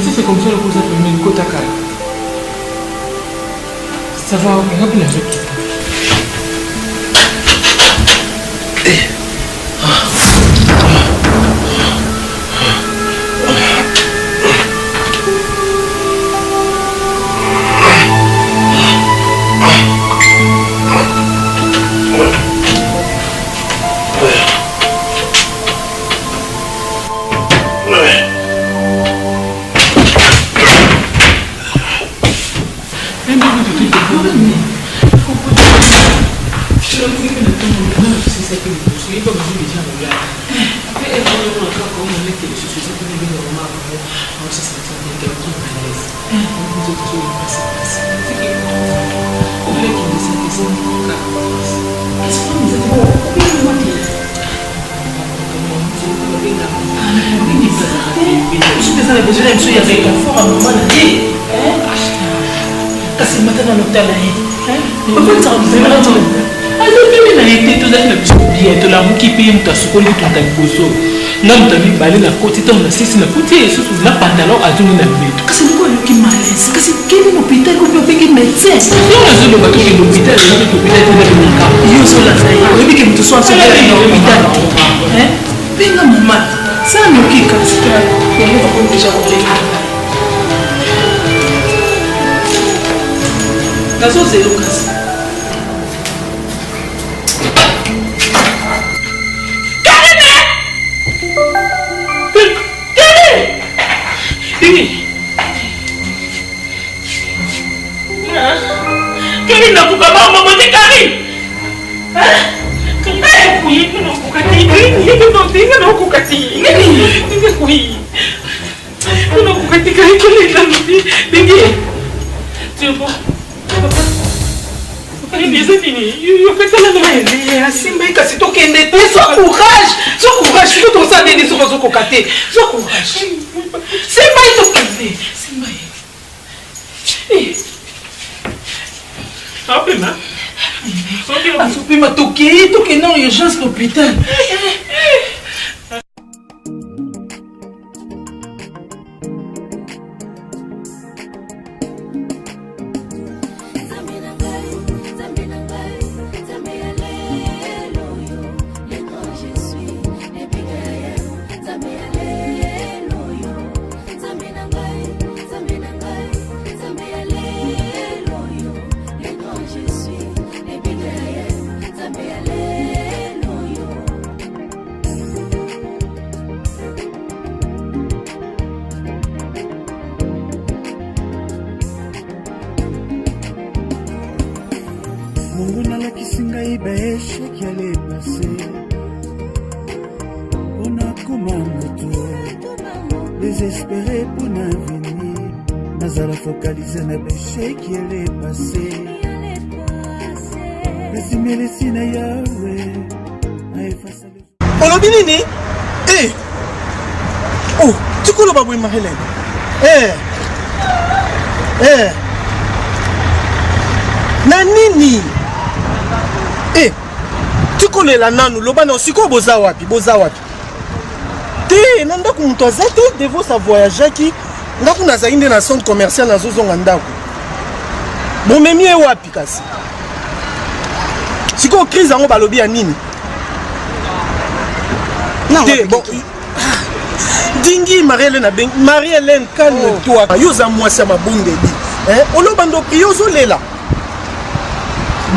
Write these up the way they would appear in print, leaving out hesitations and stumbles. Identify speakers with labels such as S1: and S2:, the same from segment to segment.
S1: Si c'est comme ça, le coup, ça peut mettre côte à côte. Ça va, on va bien faire. Non, tu as mis balai la côte, tu as mis la côte, et surtout la pantalon à tout le monde.
S2: Qu'est-ce que vous qui malaise? Qu'est-ce que quel hôpital que vous avez médecin?
S1: Non, je ne sais pas que l'hôpital est là.
S2: Yo so la zaï. Oui, que tu sois sur l'hôpital. Hein? Venga maman. Ça nous qui casse. On va déjà rouler. Nazo zéro casse. Non, urgence l'hôpital.
S3: Désespéré pour l'avenir, Nazala focalisé na péché qui allait passer. Laissez-moi laisser na Yahweh, na effacer le.
S4: Olobi nini? Eh! Oh, tu connais pas ma Hélène? Na nini? Eh! Tu connais la nanu, lobana osiko boza wapi? Te nanda kumto azate devo sa voyager ki ndaku na zainde na centre commercial na zozonga ndaku. Bon memi e wapi kasi? Siko crise ngo balobi ya nini? Non, te bon. Dingi Marie-Hélène calme-toi. Yo za mwasi ma bongeli. Olobando priyo zo lela.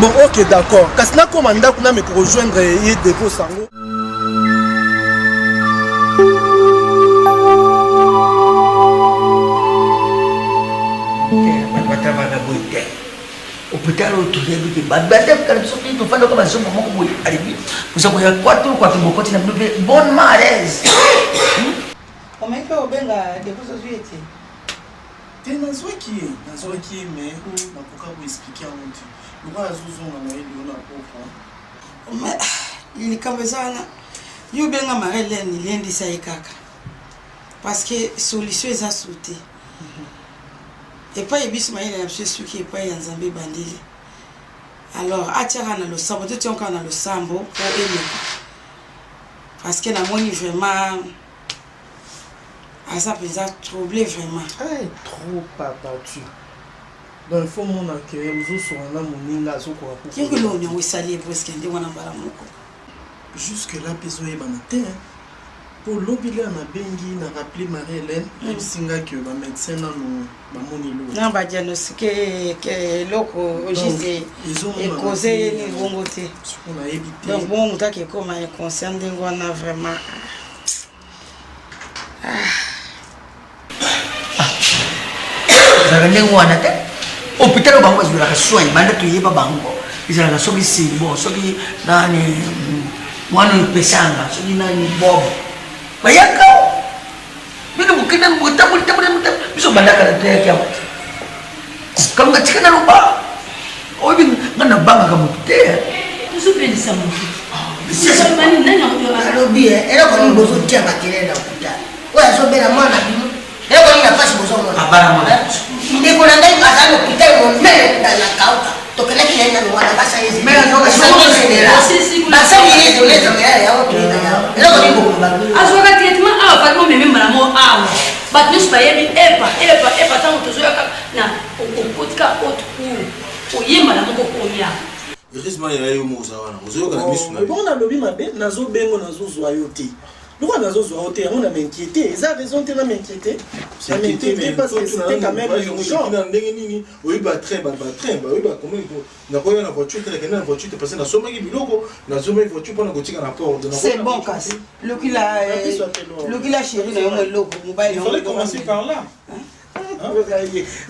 S4: Bon, ok, d'accord. Kasi na komanda kuna me rejoindre ye devo sango.
S5: Hôpital autour de badbadem quand ils sont fait comme ça moment où arrivé vous avez quoi tout beaucoup na bonne malaise
S2: on m'a fait obenga de vous société
S4: nazo qui mais na poka vous expliquer en tout le roi azuzo na ele na pauvre
S2: mais il comme ça yo benga Marie-Hélène lendi sa ikaka parce que solution est à sauter. Et pas yebis maïla ya mshe suki et pas yanzambe bandili. Alors atira na lo sambo tu encore na lo sambo pour aimer. parce que namoni vraiment aza mpenza troublé vraiment.
S4: Trop abattu. Donc il faut mon accueil ozosola na moninga azokoka
S2: kingi lo nyongo esali presque nde wana mbala moko.
S4: Jusque là ezoyebana te po lobili na bengi na rappelé Marie-Hélène ebisinga ke bamédecin nano bamoni lo
S2: na badiagnostiqué ke eloko juste ekose ni bongo te. Donc bon moto akekoma inconscient ndenge wana vraiment
S5: ezalaka ndenge wana te hôpital bango ezolaka soigne banda toyeba bango ezalaka soki simbo soki nani mwana opesanga soki nani bobo bayaka bino bokenda botabuli biso bandaka na toyaki awa kalunga tikana loba oyebi nga na bangaka motu te
S6: tozopelisa motu
S7: alobi eloko nini bozotia makelele na hôpital oyo azobela mwana bino eloko nini na pasi bozomona ndeko na ngai aza na hôpital monene na kauka tokendaki naye nano wana basali
S6: azwaka traitement awa pati momemembala mo awa bato nyonso bayebi epa ntango tozoyaka na okotika haute cour oyembala moko komia.
S8: Heureusement il y a eu moza wana ozoyoka na misu na
S4: bon nalobi mabe nazobengo nazozwa yo te loko nazozwa yo te yango na m'inquiéter eza raison te na m'inquiéter ça m'inquiéter parce que c'était quand même urgent
S8: ndenge nini oyiba train oyiba comment na koya na voiture te na voiture te parce que na somaki biloko na somaki voiture pour na kotika na port de
S2: c'est bon kasi lokila chéri na yo eloko mobile
S8: il fallait commencer par là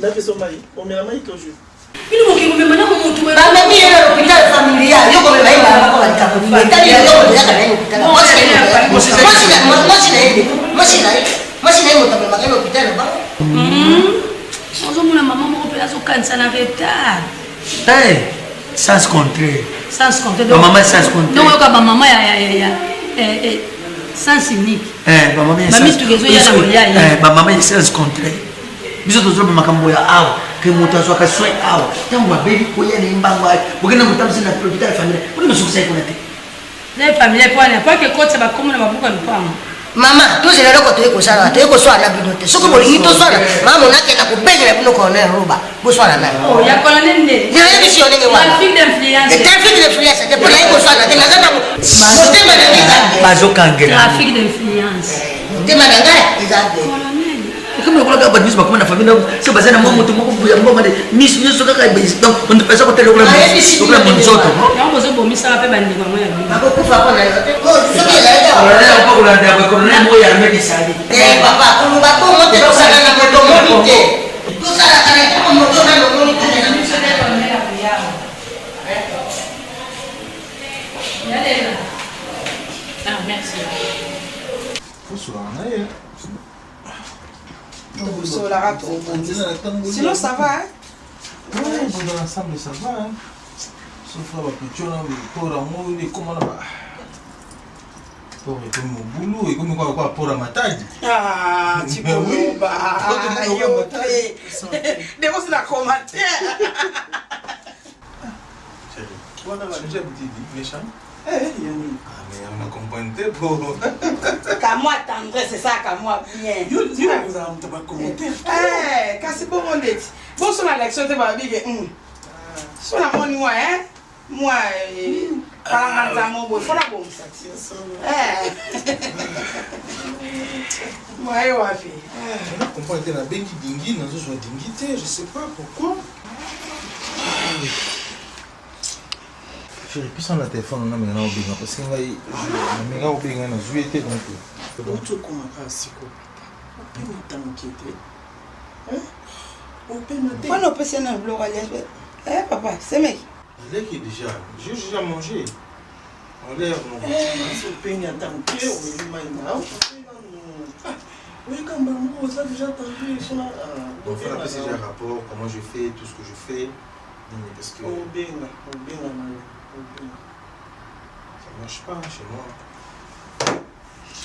S4: na peso mai omela mai toujours
S6: bino mokingo memana momutu
S7: bamemi ye na hôpital familial yo komema ye balabako balikapolini etali eloko ezaka na ye hôpital mwasi na ye moto amemaka na hôpital bango
S6: ozomona mama moko mpe azokanisa na retard
S5: sens contraire
S6: bamama
S5: sens contraire
S6: donc oyoka bamama ya sens unique bamituka ezoya na kolia
S5: bamama ya sens contraire biso tozoba makambo ya awa ke moto azwaka soin awa ntango babeli koya na mbango ayi bokenda motambusi na hôpital familial mpona basokisa ye kuna te
S6: na familial pwana pake ekotisa bakomo na babuka lupango
S7: mama tozela eloko toye kosala toye koswala na bino te soki bolingi toswala mama monakenda kobengela bino colonel roba boswala naye
S6: ya colonel nde
S7: nayebisi yo ndenge wana
S6: trafic d'influence
S7: te mpo naye koswala te naza na motema na ngai
S5: bazokangela
S6: trafic d'influence
S7: motema na ngai eza te
S5: comme le collègue Badis va comme la famille c'est basé dans mon moto mon boyambo de miss so kaka donc on peut pas tellement le mon zoto
S6: na bozo bomisa pe bandi kwa moya bi
S7: bako kufa kwa na yote soki la ida
S5: on pas la dia ko na moya ya meki sali
S7: papa ko ba ko mote ko sala na moto monite ko sala kana ko moto na no monite na miso de ko na ya
S6: yalela merci
S8: faut se rendre
S2: sinon ça va hein?
S8: Ouais, dans l'ensemble ça va hein. Sauf là petit on a pour amour et comment là pour comme mon boulot et comme quoi pour la matade
S2: Tu peux pas de vous la commentaire
S8: voilà j'ai dit méchant mais on a compris pour
S2: qu'à moi tendresse c'est ça qu'à moi bien
S4: vous avez pas commenté
S2: kasi bon on dit bon sur la lecture te ba big sur la money moi hein moi par exemple mon boy faut la bonne ça moi yo afi
S8: on comprend que la bengi dingi na zo dingi je sais pas pourquoi je plus sur le téléphone on a maintenant bien parce que ngai na menga obinga na zuete donc
S4: tu comment pas siko pe t'inquiéter on peut noter
S2: on peut se na blog à papa c'est mec
S8: il est déjà j'ai déjà mangé on l'air non
S4: on peut n'y attendre que on me dit maintenant oui quand même on a déjà entendu ça
S8: donc il a déjà rapport comment je fais tout ce que je fais parce que
S4: on bien
S8: ça marche pas chez moi.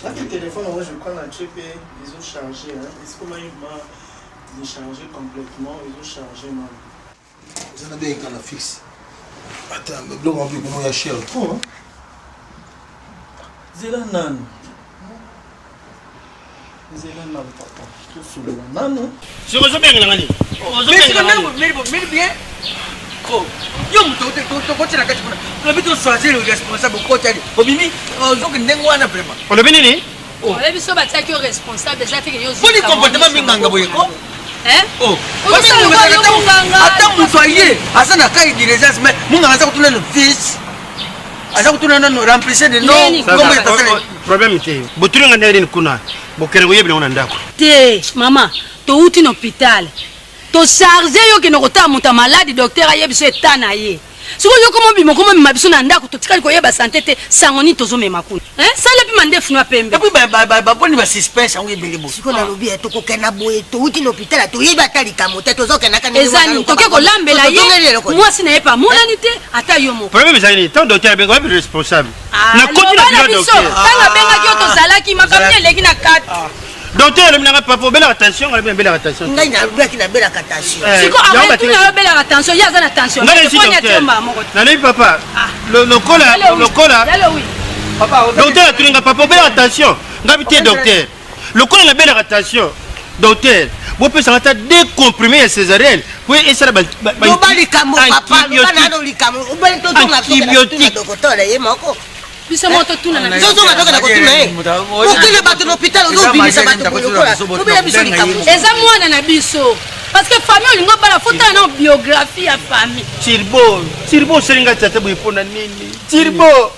S4: Là, le téléphone, moi, je prends la chip et ils ont chargé. Est-ce que moi, ils ont chargé complètement? Ils ont chargé, man.
S8: Vous en avez un canal fixe. Attends, mais bloc en plus, comment il y a cher trop, hein? Zela nanu. Zela nanu papa. Kusula nanu.
S9: Siko zo bien ngani.
S5: Mais c'est bien. Oh, yo mutote to ko tira kati kuna. Le bitu choisir le responsable ko tali. Obimi, zo ke ndengo wana vraiment.
S9: Le bini ni?
S6: Oh, les biso bataki responsable déjà fait que yo.
S5: Boni comportement minganga boye ko.
S6: Hein?
S5: Oh,
S6: attends,
S5: mutoye. Asa na kai dirigence mais munga asa kutuna no fils. Asa kutuna no remplacer de nom. Comment est passé?
S9: Problème te. Botuli ngande ni kuna. Bokere go yebina ona ndako.
S6: Te, maman, to uti no hôpital. To charger yo ke no kota muta malade docteur ayebi so etana ye. Siko yo komo biso na ndako to tikali ko yeba santé te sangoni tozo mema kuna. Hein? Ça le piment ndefu no pembe.
S5: Et puis boni ba suspense ango ebele bo.
S7: Siko na lobi to ko kena boye to uti no hôpital to yeba tali kamote to zo kena kana.
S6: Ezani to ke ko lambela ye. Moi si na yepa monani te ata yo mo.
S9: Problème ezali tant docteur be go responsable. Na koti na bureau docteur.
S6: Tanga benga kyo to zalaki makamni eleki na 4.
S9: Docteur, le mnanga papa, belle attention, elle belle attention.
S7: Ngai na ruba kina belle attention.
S6: Siko arrête na belle attention, ya za attention.
S9: Nani papa. Le cola.
S6: Oui.
S9: Papa, docteur, tu n'as papa belle attention. Ngabité docteur. Le cola na belle attention. Docteur, vous pouvez s'arrêter décomprimer césarienne. Oui, et ça ba
S7: bali kamo papa, bana no likamo. Ubali to tonga
S9: antibiotique.
S7: Docteur ye moko.
S6: Bisa moto tuna na.
S7: Zozo ngatoka na kotuna eh. Ukile bato no hôpital ozo bimisa bato kulokola. Ubela biso likamo.
S6: Eza mwana na biso. Parce que famille olingo bala futa na biographie ya famille.
S9: Tirbo selinga tata boyipona nini? Tirbo.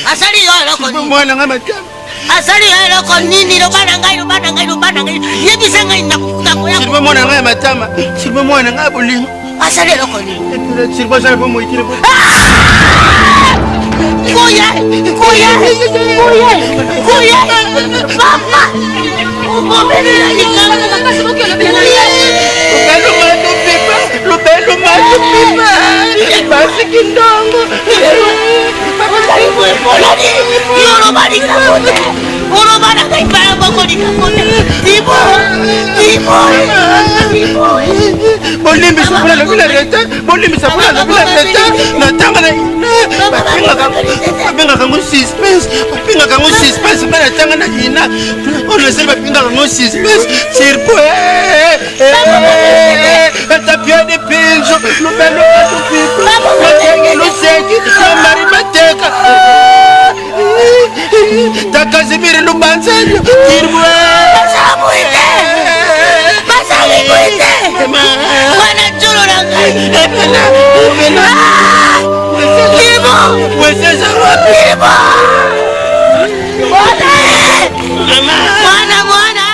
S7: Asali yo aloko nini?
S9: Mwana ngama tama.
S7: Asali yo aloko nini? Lo bana ngai. Yebisa ngai nakufuta ko ya.
S9: Tirbo mwana ngama matama. Tirbo mwana ngama bolingo.
S7: Asali aloko nini?
S9: Tirbo sana bomo itirbo.
S7: Kuya! Papa! Umobelera likamo nakasi boke lo bela ye.
S9: Lo belo mato pipa. Basi kindongo.
S7: Papa kari boe polani. Yoro bari kamote. Oro bana kai para boko di kamote. Tibo.
S9: Bolimbi sapula lo bila reta. Natanga na ina. Babinga kango suspense. Bana tanga na ina. Ono se babinga kango suspense. Sirpo. Tapia de pinzo. Lo belo mato pipa. Lo seki. Lo mari mateka. Takazimiri lo banzanyo. Sirpo.
S7: Basali wana chulo na ngai. Mwana.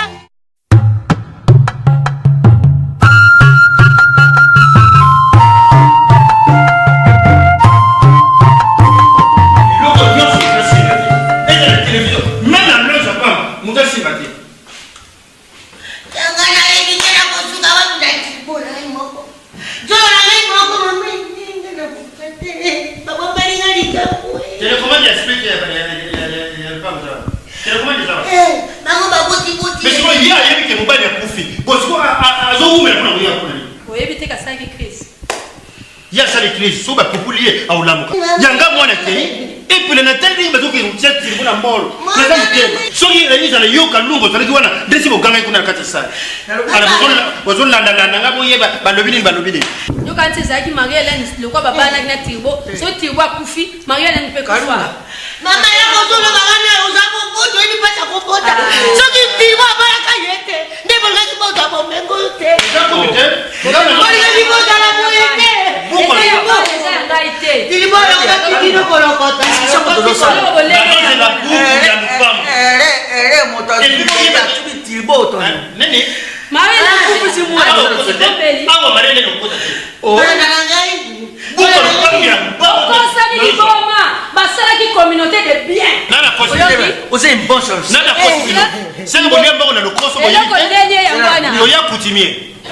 S9: So ba populier au lamuka yanga mwana tei et puis le natal ni bazo ki rutia tirbo na molo kaza mutema so yi rezi na yoka lungo tali wana ndesi bo ganga kuna kati sana ala bozo landa ngabo yeba balobini
S6: yo kanti zaki Maria Hélène lokwa baba na tirbo so tirbo akufi Maria Hélène pe kwa
S7: mama yako zolo bagana uzabo boto ini pasa kopota so ki tirbo bala kayete ndebo ngaki boto abo mengote ngaki boto la boyete
S6: communauté de bien.
S5: C'est une bonne chose.
S9: C'est le bonheur de le cross.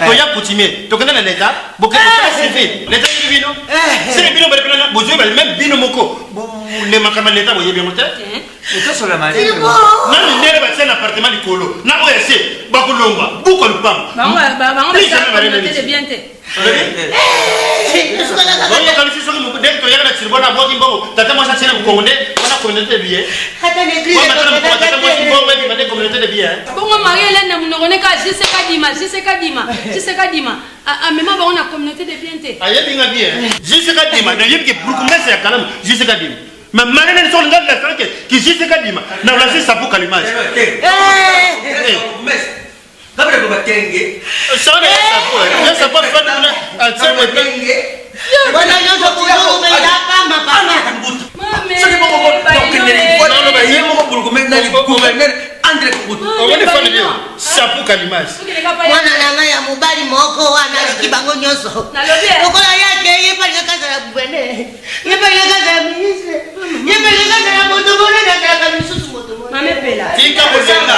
S9: Toya coutumier, tokana na leta, boka civil, leta bino. C'est le bino balena, bozo bal même bino moko. Le makama leta boye bien monter.
S5: C'est sur la maladie.
S9: Na ndere ba tsena appartement likolo. Na OSC bakulomba, buko lupam.
S6: Communauté de bien te.
S9: Bongo kalisi soki mo dek to yaka na tiribona boki mbogo, tata mo sa tsena ko konde, wana communauté de bien.
S7: Attends, l'église.
S9: Communauté de bien.
S6: Bongo Marie-Hélène na munongoneka Jiseka Dima. A même ba on a communauté de bien té.
S9: Ayebi nga bien. Jiseka Dima, na yebi ke burkumese ya kalamu Jiseka Dima. Mais Marie-Hélène sur le gars de la santé qui Jiseka Dima. Na ulasi sapu kalimage.
S5: Kabla kwa batenge.
S9: Sana sapu. Ya sapu fana alsema batenge.
S7: Bwana yoso kuzo umeila kama pama.
S5: Sasa ni bongo donc ni bwana no ba yemo ko burkumese na ni gouverneur Andre Kubutu.
S9: On est fan de sapu kalimage.
S7: Mwana nanga ya mobali moko wana kibango nyoso. Lokola yake yepa kaza ya gouverneur. Yepa kaza ya ministre. Yepa kaza ya motomona na kaza misusu motomona.
S6: Mame pela.
S9: Tika bozenga.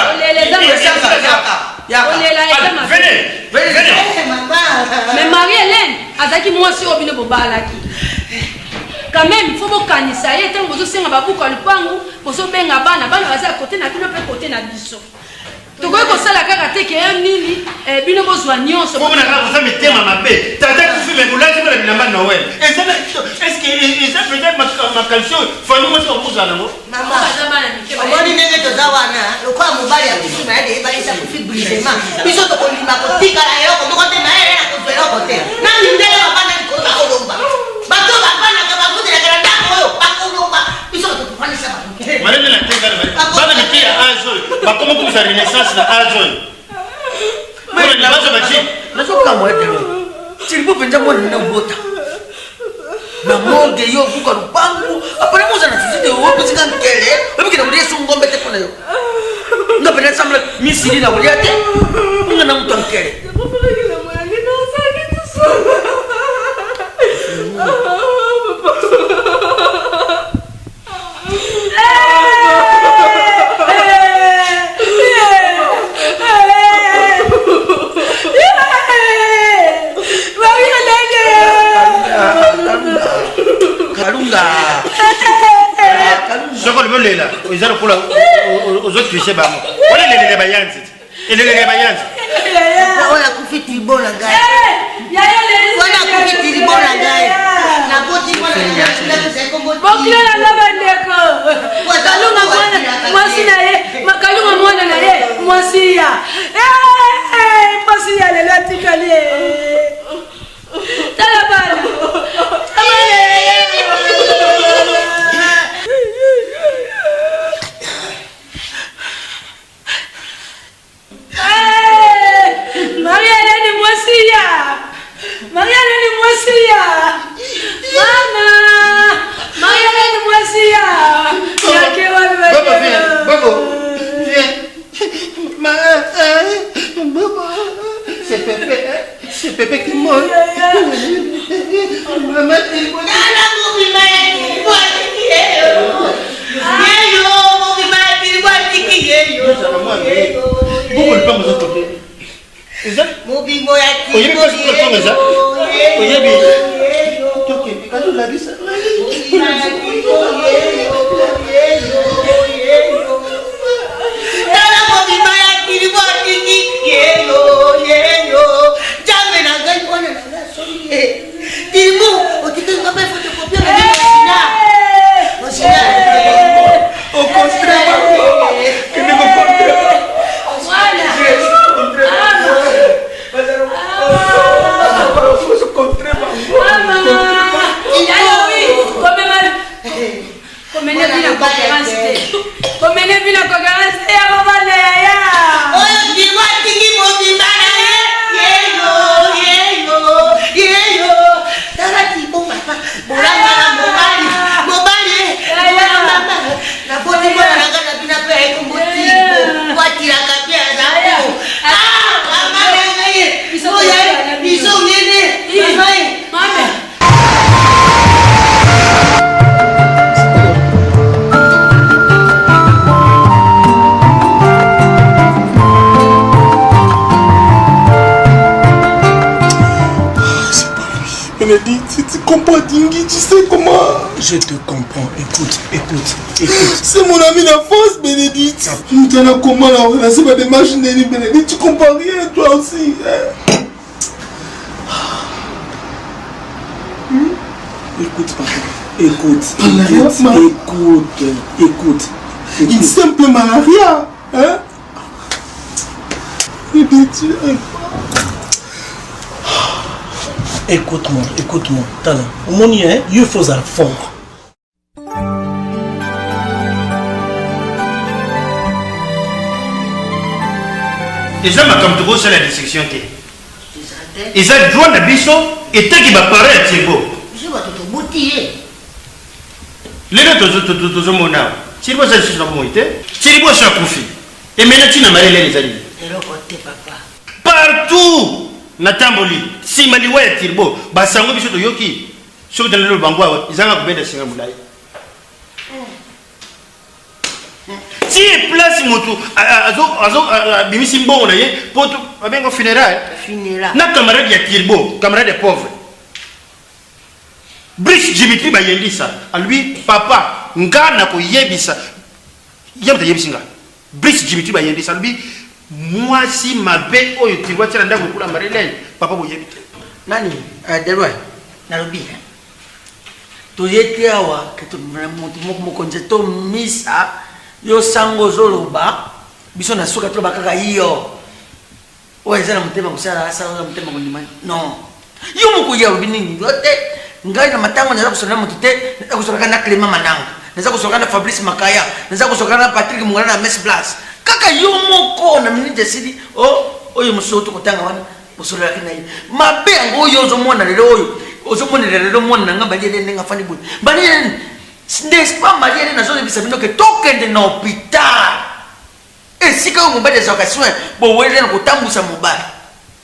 S9: Venez.
S6: Mais Marie-Hélène, azaki moi si obino bobalaki. Quand même, il faut que kanisa ye tant bozo senga babuka lupangu, bozo benga bana baza côté na bino pe côté na biso. Tokoy ko sala kaka te ke nini bino bozwa nyonso.
S9: Pour na ka boza metema mabe. Tata kufi me bulazi bala bilamba Noël. Est-ce que ils ont peut-être ma calcio fanu mo so kuza na mo.
S7: Mama omoni nenge tozawana lokwa mobali ya kusima yade ebalisa kufibrisema. Biso tokolima kotika la yo ko kote na yeye na kofero kote. Na ndele bana ko na kolomba. Bato bana ka bakuti na kana oyo bakolomba. Biso tokofanisa bato.
S9: Marene na tenga na bana mikia azo. Bakoma kuza renaissance na azo. Mwana ni bazo baji.
S5: Nazoka mwete lo. Chilipo penza mwana na bota. Na moge yo kuka lupangu. Apana moza na tuzide wopo zika nkele. Wewe kina mdia sungombe te kona yo. Nga pena samla misiri na waliate. Nga na mtu nkele. Kalunga.
S9: Soko libolela. Izalo kula ozotwishe bamo. Wala lele bayanzi. Elele bayanzi.
S7: Oya kufiti bona ngai. Oya kufiti bona ngai. Na boti bona ngai.
S6: Boklela na bandeko. Kalunga mwana mwasi na ye. Kalunga mwana na ye. Mwasi ya. Mwasi ya lelo atikali. Tala bana. Marie-Hélène Moissia. Marie-Hélène Moissia. Mama. Marie-Hélène Moissia. Yake wale.
S9: Babo. Babo. C'est Pépé qui mort. Maman, il mort.
S7: Mobimbo ya
S9: kiko. Oyebi kwa siku kwa ngeza. Oyebi. Toke, kazo la bisa.
S7: Tala mobimbo ya kiko tiki yeyo. Jambe na gani kona na sori. Timo, otike ngabe photocopy na sina. Osina.
S5: Au contraire. Kene ko contraire.
S4: Bénédicte, tu comprends Dingi, tu sais comment? Je te comprends, écoute. C'est mon ami d'enfance, Bénédicte. Nous t'en comment là, c'est ma démarche, Bénédicte, tu comprends rien, toi aussi. Écoute, papa. Écoute. Une simple Maria, hein? Écoute-moi. Talent. Au moment où il faut à fond.
S9: eza makambo tokosala dissection te eza droit na biso etaki bapare ya tiebo lelo tozomona awa tiribo aza lisusu na bomoi te tiribo aso akufi emena ntina marelene ezali partout natamboli nsima liwa ya tiribo basango biso toyoki soki talelo bango awa ezanga kobenda singa molai si place moto bimisi mbongo na ye po babengo funérail na camarade ya tirbo camarade pauvre Brice Dimitri bayendisa alui papa nga na koyebisa yamta yebisinga Brice Dimitri bayendisa alui mwasi mabe oyo tirwa tela ndako kula marelene papa boyebite
S5: nani delwa nalobi to yeti awa ke to mokonze to misa yo sango zoloba biso na suka to bakaka iyo o ezana mutema kusala asa o mutema kondima non yo mukuya ubinini yote ngai na matango na kusona mutute na kusona na Clement Mananga na kusona na Fabrice Makaya na kusona na Patrick Mungana na Mes Blas kaka yo moko na minije sidi oyo musoto kotanga wana musola yakina yi mabe ngo yo zo mona lelo oyo ozomona lelo mona nga balele nenga fani buni balele n'est-ce pas marié na zone bisabino que tokende na hôpital et si quand on bat des occasions bon ouais là kotambusa mobile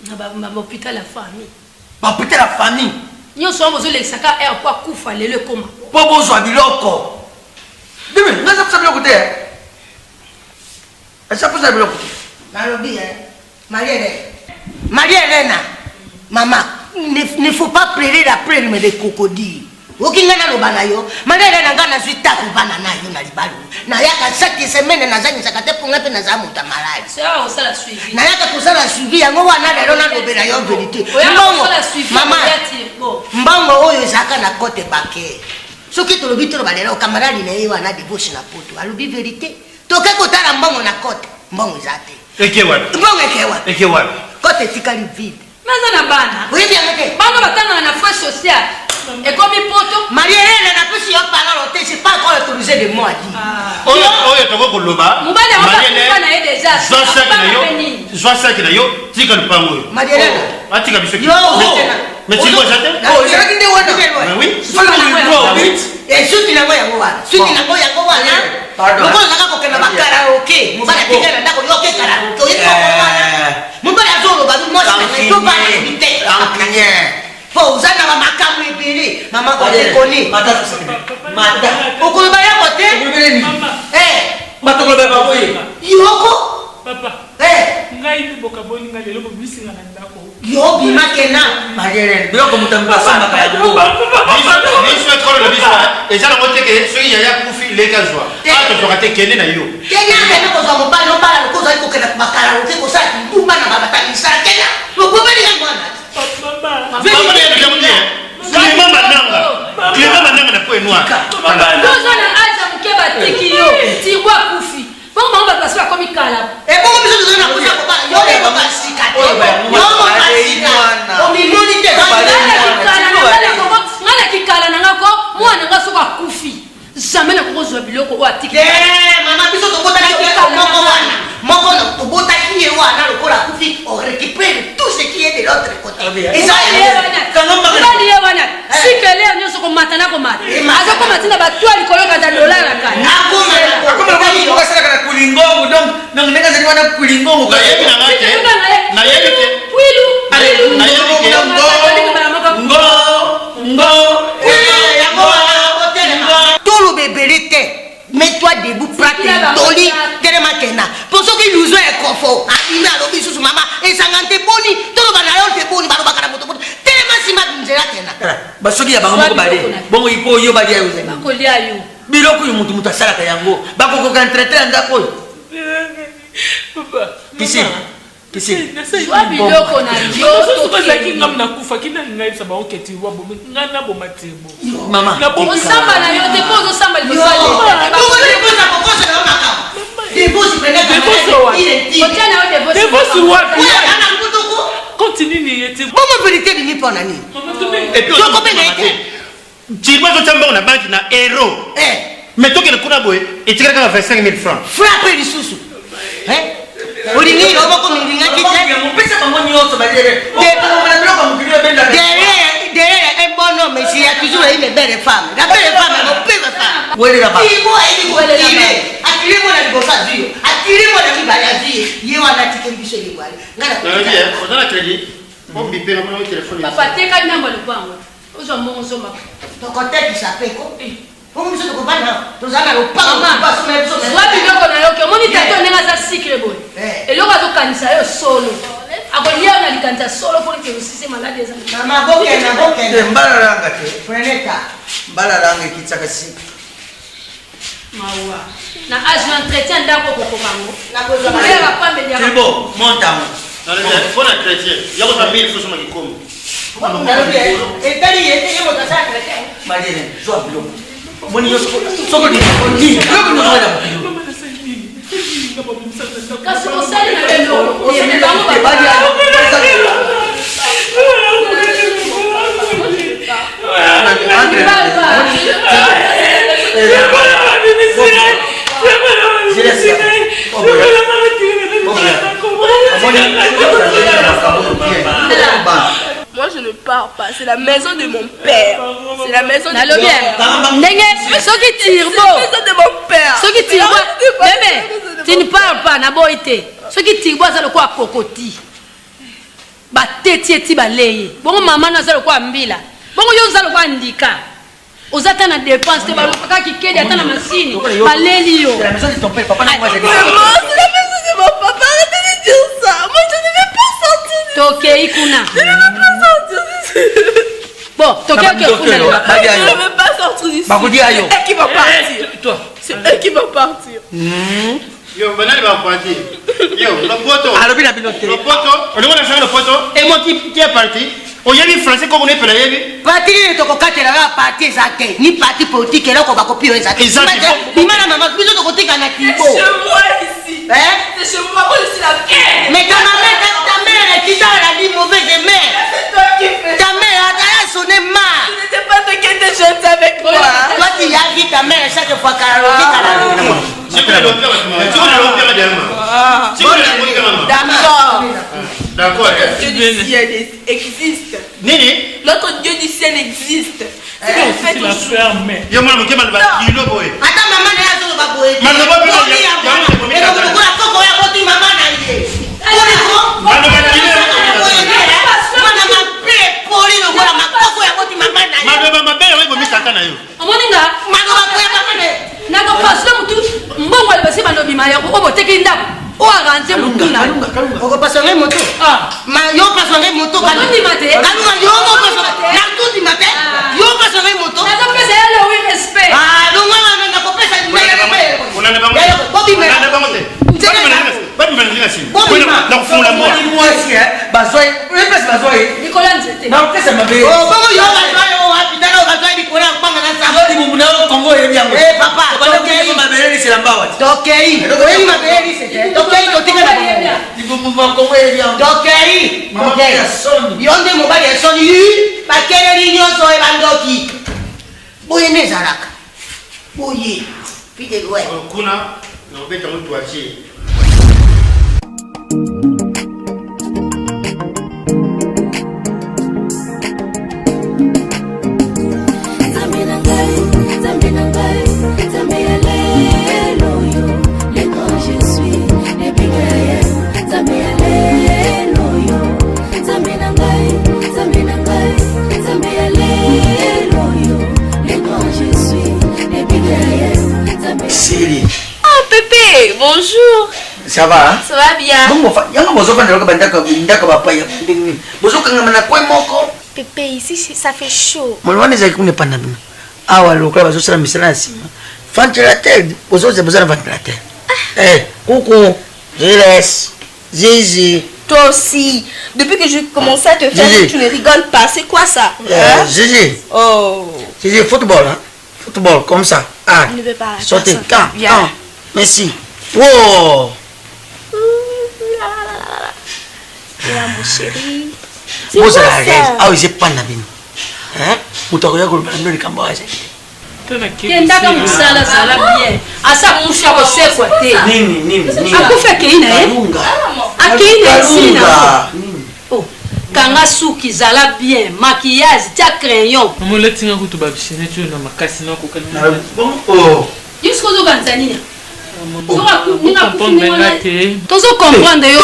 S6: na ba hôpital la famille
S5: ba hôpital la famille
S6: nyo so mozo le saka air kwa kufa lelo koma
S5: po bozo biloko dime ngaza kusabila kote asa kusa biloko
S7: nalobi Marie Hélène maman ne faut pas pleurer après le de crocodile okingana lobana yo mandele nanga na zwita kubana na yo na libalu na yaka chaque semaine na zanyi sakate punga pe na za muta malade
S6: ça on sala suivi
S7: na yaka kusala suivi yango wana lelo na lobela yo vérité mbongo oyo zaka na kote bake soki to lobi to balelo kamaradi na yo wana divorce na poto alobi vérité toke kotala mbongo na kote mbongo zate
S9: ekewa
S7: kote tikali vide
S6: maza na bana
S7: oui bien ok
S6: bana batanga na frais social et comme poto
S7: Marie Hélène n'a plus sur parole c'est pas encore autorisé de moi dit
S9: oyo toko koloba
S6: mobali wa na déjà
S9: zwa saki na yo tika lupango yo
S7: Marie Hélène
S9: atika biso
S7: yo
S9: mais tu vois jate
S7: je dis de wana
S9: oui
S7: et suti na ngoya wana pardon ko naka ko kena bakara okay mobali tika na ndako yoke karaoke mobali azolo ba mo sa to ba bite Fauzana wa makamu ibili mama otekoni mata ukuluba yako te
S5: matokoloba ba boye
S7: yoko
S1: papa ngai ni bokaboni ngai lelo bobisi nga ndako
S7: yo bimakena
S5: mariere biloko mutamba samba kaya buba
S9: biso ekolo na biso eza na moteke soki yaya kufi leka zwa ato tokate kende na yo
S7: kenya kena ko zwa mobali obala ko zwa ko kena bakara ko ko sa mbumba na baba tanisa kenya lokobeli nga mwana
S9: Maman est bien dit. Clément Mananga na point noir.
S6: Dozo na aza mukeba tikio. Tirwa kufi. Bon ba passer comme ikala.
S7: Et bon biso na kuja ko ba yo le ba sika. O miloni te ba.
S6: Ngala kikala na ngako mwana ngaso kwa kufi. Jamais na kozo biloko o atiki.
S7: Mama biso to bota ko moko wana. Moko na to bota kiye wana lokola kufi o récupérer tout ce qui est de l'autre côté.
S6: Et ça est wana. Si kele nyoso ko matana ko mata. Aza ko matina ba twali ko yoka za dollar la kana.
S5: Akoma ko sala kana kulingongo donc donc nega zali wana kulingongo
S9: Na yebi na ngate. Na yebi te.
S6: Wilu.
S9: Na yebi te.
S5: Ngo.
S7: Tout le bébé mets-toi debout, prate toli, tellement kena. Pour ceux qui nous ont un confort, il a l'objet sous maman et ça n'a pas boni, tout le banal te boni, baro bakara moto boni. Tellement si ma nzela kena.
S5: Ba soki ya bango bale. Bongo ipo yo bali ya yo.
S6: Bako lia yo.
S5: Biloko yo mutu mutu asala ka yango. Bako ko kan traiter ndako.
S1: Papa.
S5: Kisi.
S6: biloko na yo
S1: tozaki ngam nakufa kina ngai saba oketi wa bomi ngana bomatebo
S5: mama
S6: osamba na yo te po osamba liboso
S1: continue ni yeti
S7: Bon vérité ni pas nani.
S9: Et puis tu vois que on a banque na euro. Mais toi qui le kuna boy et tu as 25 000 francs.
S7: Frappe les sous. Olingi robo ko minga kite.
S5: Mon pesa pas moi nyonso ba dire.
S7: Derrière un bon homme, il y a toujours une belle femme. La belle femme, elle ne peut pas.
S5: Où est là-bas?
S7: Attirez-moi la bossa Dieu. Attirez-moi la bibaya Dieu. Il y a un ticket de chez lui.
S9: On a la crédit. On bipé mon téléphone.
S6: papa te ka namba le pango ozo mo ozo ma
S7: Ton côté qui s'appelle quoi? Comment vous êtes pas là? Nous allons au pas
S6: soit biloko na yo ke moni tato nenga za cycle boy eloko azokanisa yo solo akolia na likanisa solo pour que usise malade eza
S7: Mama boke na boke.
S5: Mbala ranga te.
S7: Preneta.
S5: Mbala ranga kitaka si.
S6: mawa na age d'entretien ndako kokokango
S7: Na kozo
S6: na ya pambe dia
S5: C'est bon, monte à moi.
S9: Faut la chrétien. Il y a autant 1000 francs sur ma comme.
S7: Et tali était yo ta sa chrétien.
S5: Madeleine, sois bleu. Mon yo soko di. Ni, yo ko no da.
S6: kasi osali na belo
S10: Moi je ne pars pas, c'est la maison de mon père. C'est la maison de mon père.
S6: soki tirbo
S10: C'est la maison de mon père.
S6: soki tirbo bébé tu ne parles pas na boite soki tirbo aza lokwa kokoti bateti eti baleye bongo mama na aza lokwa mbila bongo yo oza lokwa ndika oza ta na dépense te balokaka kikedi ata na masini baleli yo
S5: C'est la maison de ton père, papa n'a pas dit.
S10: Maman, c'est la maison de mon papa. Arrêtez de dire ça. Moi je ne vais pas sortir.
S6: tokei kuna
S10: Je ne vais pas sortir d'ici.
S6: bon tokei kuna
S10: Je ne vais pas sortir d'ici.
S5: Bakudi ayo.
S10: C'est eux qui vont partir.
S1: toi
S10: C'est eux qui vont partir.
S9: Yo, banal va partir. Yo, le poteau.
S5: Alors bien binote.
S9: Le poteau, on est dans le poteau. Et moi qui est parti. On y a vu français comme on est payé.
S7: Parti to ko katela la parti zake. Ni parti politique là ko ba kopio ezake. Imana mama biso to kotika na kibo.
S10: C'est chez moi ici. C'est chez moi. Moi je suis la mère.
S7: Mais ta mère qui t'a la dit mauvaise mère.
S10: C'est toi qui fais.
S7: Ta mère a sonné ma.
S10: Tu n'étais pas t'inquiéter, je suis avec moi.
S7: Toi qui as dit ta mère chaque fois qu'elle
S9: Si vous l'avez
S10: D'accord.
S9: D'accord.
S10: Dieu du ciel existe.
S9: Nini?
S10: Notre Dieu du ciel existe. C'est
S1: c'est
S10: qu'on fait
S1: la
S10: toujours.
S1: ferme
S9: Yo, moi, je me dis kilo boy.
S7: Ata mama na yazo ba boye.
S9: Mama ba boye.
S7: Ko la koko ya koti mama na ye.
S9: Mama ba kilo.
S7: Mama ma pe poli no kola makoko ya koti mama na ye.
S9: Mama ba bele wewe misaka na yo.
S6: omoninga
S7: Mama ba ko ya mama na ye.
S6: nako pasile mutu mbongo alibasi bandobima ya oboteki ndako oyo aranze mutuna
S7: Oko pasonge moto. Ma yo pasonge moto ka.
S6: Ndima te.
S7: Kaluma yo mo pasonge. Na tuti mate. Yo pasonge moto.
S6: nazopesa ele wi respect
S7: Lunga mama na ko pesa ni mele.
S9: On en est pas monté.
S7: Bobi
S9: On
S7: me.
S9: en est pas monté. Babi mnalina simu. Na kufunga moa.
S5: Moi ici hein. Bazoi, pesa bazoi.
S6: nikola nzete
S5: Na pesa mabe.
S7: Oh bongo yo ba yo hapitana ba toi bikora mpanga na sa.
S5: Ngodi mumu na Kongo yebi yango.
S7: Papa,
S5: Tokei mabeleni c'est la mbawa.
S7: Tokei. Oyi mabeli c'est. Tokei totika na bongo.
S5: Ibo mumu Kongo yebi yango.
S7: Tokei.
S5: Mama ya soni.
S7: Yonde mobali ya soni bakele nyonso ebandoki. Boye nezalaka. Boye. Pide gwe.
S9: Kuna na ubeta mtu achie.
S5: Siri.
S10: Oh Pépé, bonjour.
S5: Ça va hein?
S10: Ça va bien.
S5: Bongo fa. Yango bozo fa ndako bandaka ndako bapa ya. Bozo kanga mana kwa moko.
S10: Pépé, ici ça fait chaud.
S5: Molwane za kune panda bino. Awa lokala bazo sala misala sima. Ventilateur, bozo za bozo na ventilateur. Coucou. Ziles. Zizi.
S10: Toi aussi. Depuis que j'ai commencé à te faire,
S5: Gigi.
S10: tu ne rigoles pas. C'est quoi ça?
S5: Gigi.
S10: Oh.
S5: Gigi, football, hein? Football, comme ça. Ah.
S10: Je ne veux pas.
S5: Sortez.
S10: Viens.
S5: Quand? Merci. Wow.
S10: Viens, mon chéri.
S5: Vous avez la raison. Ah oui, j'ai pas d'abîme. Hein? Vous t'aurez eu le Cambodge.
S6: kendaka mosala zala bien asa musha kosekwa te
S5: Nini.
S6: akufa akei na ye akei na esina kanga suki zala bien maquillage tia crayon
S1: amoletinga kutu babishine tu na makasi na kokana
S6: jusqu'aux oganzania
S1: tozo
S6: comprendre yo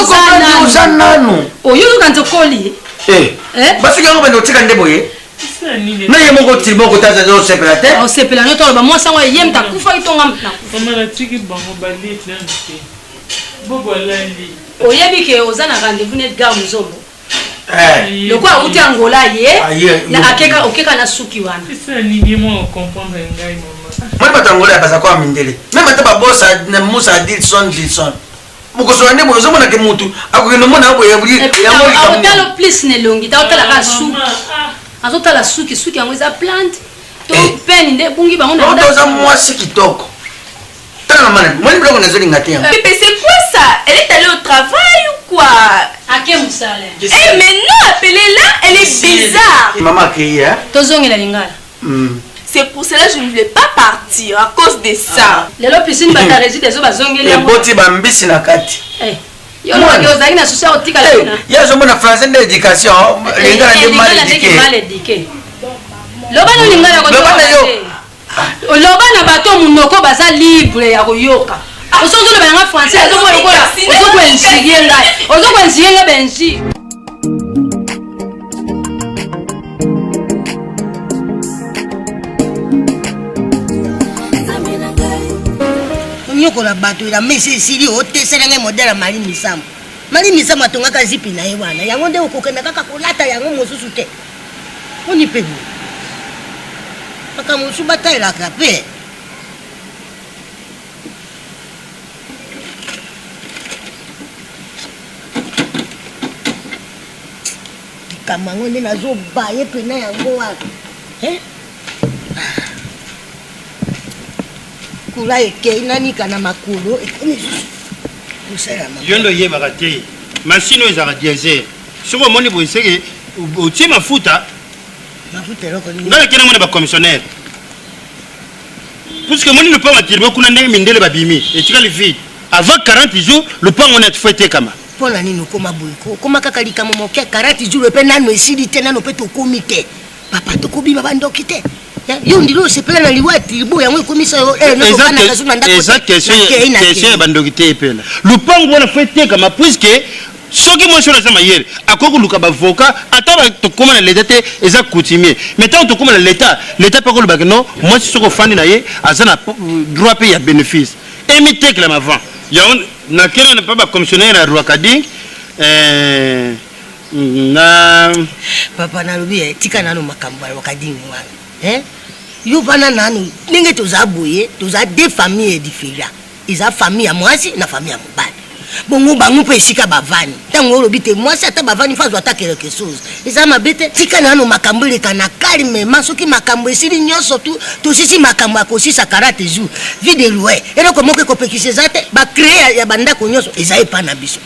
S5: nanu
S6: oyo oganza koli
S5: basuki yango bende otika nde boye na ye moko timoko taza osepela te
S6: osepela no toloba mwasi yango ye mta kufa itonga
S1: omala tiki bango balite nante bobolali
S6: oyebi ke oza na rendez-vous net gare muzombo loko auti angola ye na akeka okeka na suki wana
S1: isa nini mo comprendre ngai mama
S5: mwana bato angola baza kwa mindele même ata babosa na musa Dilson mukosola nde boye ozomona ke mutu akokende mona aboye
S6: yango plus nelongi taotala ka suki azotala suki yango eza plante to peni nde bungi bango na
S5: oza mwasi kitoko tala mama mwani biloko nazolinga te yango
S10: Pépé, c'est quoi ça? Elle est allée au travail ou quoi?
S6: ake musala
S10: Eh, mais non, appelez-la, elle est bizarre.
S5: Maman accueilli, hein?
S6: tozongela lingala
S10: C'est pour cela que je ne voulais pas partir, à cause de ça.
S6: lelo piscine bata réside ezo bazongeli yango
S5: eboti bambisi na kati
S6: yo loki ozalaki na susi otikala
S5: ye azomona français nde éducation lingala nde mal éduqué
S6: loba no lingala loba na bato munoko baza libre ya koyoka osozoloba yanga français ozokwensirie ngai ozokwensirie ngai benji
S7: nyokola bato ya mesi esili otesela ngai modele ya mali misambo atongaka zipi na ye wana yango nde okokenda kaka kolata yango mosusu te oni mpe boye kaka mosusu batalelaka mpe likambo yango nde nazobaye pena yango wana kula ekei nanika na makolo ekomi kosalama
S9: yo ndo oyebaka te mashine oyo ezalaka diesel soki omoni boye seke otie mafuta ngalekena mona bacommissionnaire puisque omoni lopango atiribe kuna ndenge mindele babimi etikali vide avant 40 jours lopango wana fo etekama
S7: mpona nini okoma boye okoma kaka likambo moke 40 jours mpe nano esili te nano mpe tokomi te papa tokobima bandoki te yo ndili osepela na liwa tiribo yango ekomisa
S9: eza question ya bandoki te epela lupango wana fo etekama puisque soki mwasi oyo aza mayele akoki koluka bavoka ata tokóma na leta te eza coutumier mais ntango tokóma na leta mpe kolobaki no mwasi soki ofandi na ye aza na droit mpe ya bénéfice emitekelama avant yango nakena na mpa bacommissionnaire ya rwakading na
S7: papa nalobi tika nano makambo ya rwakading wana yo bana nano ndenge toza boye toza deux familles différents eza famille ya mwasi na famille ya mobali bongo bango mpe esika bavani ntango olobi te mwasi ata bavani fazwa ata quelque chose eza mabe te tika nano makambo eleka na calmement soki makambo esili nyonso tu tosisi makambo ya kosisa 40 jours vide lwe eloko moko ekopekisa eza te bacree ya bandako nyonso eza epa na biso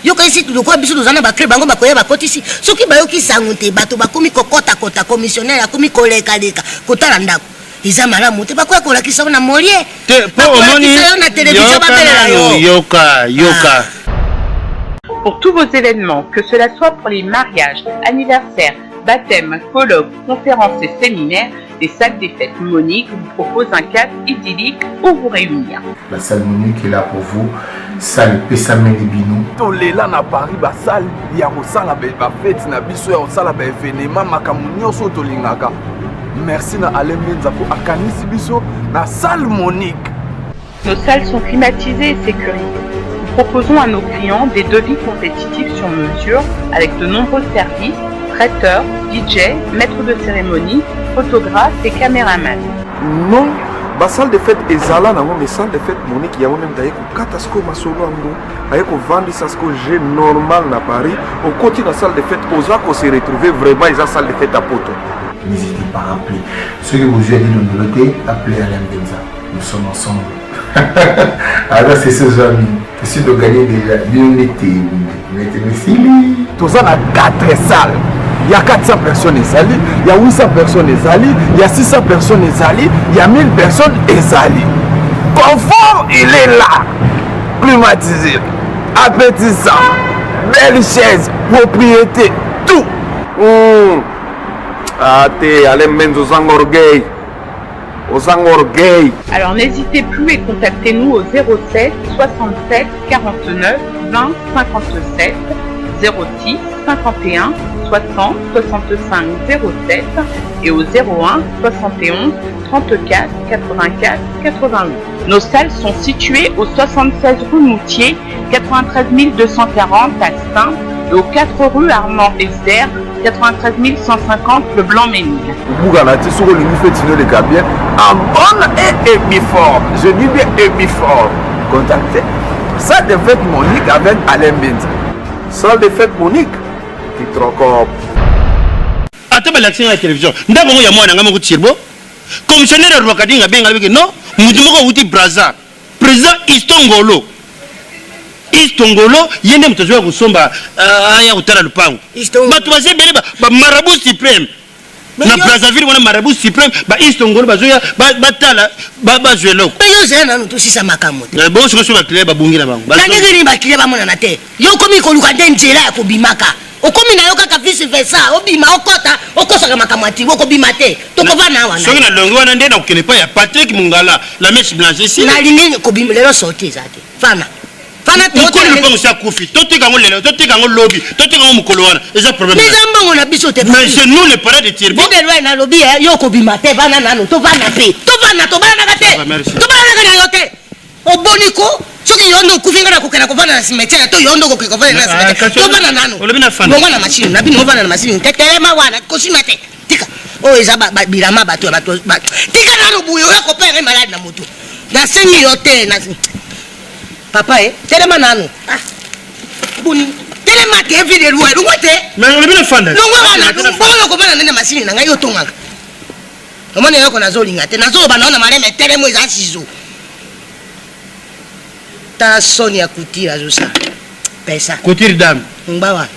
S7: yoka esi lokola biso toza na bacree bango bakoya bakotisi soki bayoki sango te bato bakomi kokotakota commissionnaire akomi kolekaleka kotala ndako eza malamu te bakoya kolakisa na molie
S9: te po omoni
S7: na télévision babelela yo
S9: yoka.
S11: Pour tous vos événements, que cela soit pour les mariages, anniversaires, baptêmes, colloques, conférences et séminaires, les salles des fêtes Monique vous propose un cadre idyllique où vous réunir.
S12: La salle Monique est là pour vous. Salle Pessamé Libino.
S13: Tolela na Paris ba salle ya kosala ba fête na biso ya kosala ba événement makambo nyonso tolingaka. Merci na Alain Menza pour akanisi biso na salle Monique.
S11: Nos salles sont climatisées et sécurisées. Nous proposons à nos clients des devis compétitifs sur mesure avec de nombreux services, traiteurs, DJ, maîtres de cérémonie, photographes et caméramans.
S13: Non, ba salle de fête ezala nango mais salle de fête Monique yango même taye ko katasko masolo ango aye ko vendre ça ko j'ai normal na Paris au côté de la salle de fête oza ko se retrouver vraiment eza salle de fête à poto.
S12: N'hésitez pas à appeler ceux que vous avez dit de nous noter, appelez Alain Benza, nous sommes ensemble. Alors c'est ce amis, je suis de gagner déjà bien été, merci.
S13: Tous on a 4 salles. Il y a 400 personnes ezali, il y a 800 personnes ezali, il y a 600 personnes ezali, il y a 1000 personnes ezali. Confort, il est là. Climatisé, appétissant, belle chaise, propriété, tout. Ah, t'es allé même aux orgueil.
S11: Alors n'hésitez plus et contactez-nous au 07 67 49 20 57 06 51 60 65 07 et au 01 71 34 84 88. Nos salles sont situées au 76 rue Moutier, 93 240 à Saint et aux 4 rue Armand Esther, 93 150 Le Blanc-Ménil.
S13: Bouganati sur le fait les gars bien en bonne et épiforme. Je dis bien épiforme. Contactez. Salle de fête Monique avec Alain Benza. Salle de fête Monique. Qui trop.
S9: Attends, l'action à la télévision. D'abord, il y a moi, un tirbo. Commissionnaire de Rwakadinga, bien avec non, Moudimoko Outi Braza. Président Istongolo. Istongolo, yende mtazwa kusomba aya utala lupango. Batuwaze bele ba marabout suprême. Na Brazzaville wana marabout suprême ba Istongolo bazoya batala ba zwelo.
S7: Yo zena no tosisa makamu.
S9: Bon so ba clé ba bungira bango.
S7: Kangeke ni ba clé ba mona na te. Yo komi ko luka nzela ya kobimaka. Okomi na yo kaka vice versa, obima okota, okosa makamati, okobima te. Tokova na wana.
S9: Soki na longo wana ndena ukene pa ya Patrick Mungala, la mèche blanche ici.
S7: Na lingi kobima lelo sorti zate. Fana. Fana te
S9: okola lupango sa kufi. Totika ngo lelo, totika ngo lobby, totika ngo mukolo wana. Eza problème.
S7: Mais zambango na biso te.
S9: Mais c'est nous les parents de Tirbo.
S7: Bibe lwa na lobby yo kobima te bana nano, to bana pe. To bana na te. To bana na yote. Oboniko soki yondo kufinga na kokena kovana na cimetière to yondo kokovana na cimetière to bana nano bongo na machine na bino kovana na machine tetelema wana kosima te tika o eza bilama bato tika nano buyo ya kopere malade na moto na sengi yote na papa telema nano buni telema te vile ruwa lungote
S9: mais on bino fanda
S7: lungowana bongo kovana na machine na ngai yotongaka omone yoko nazolinga te nazoba naona maleme telemo eza sizo Sonia Koutira Zosa. Pesa.
S9: Koutira dame.
S7: Mbawa.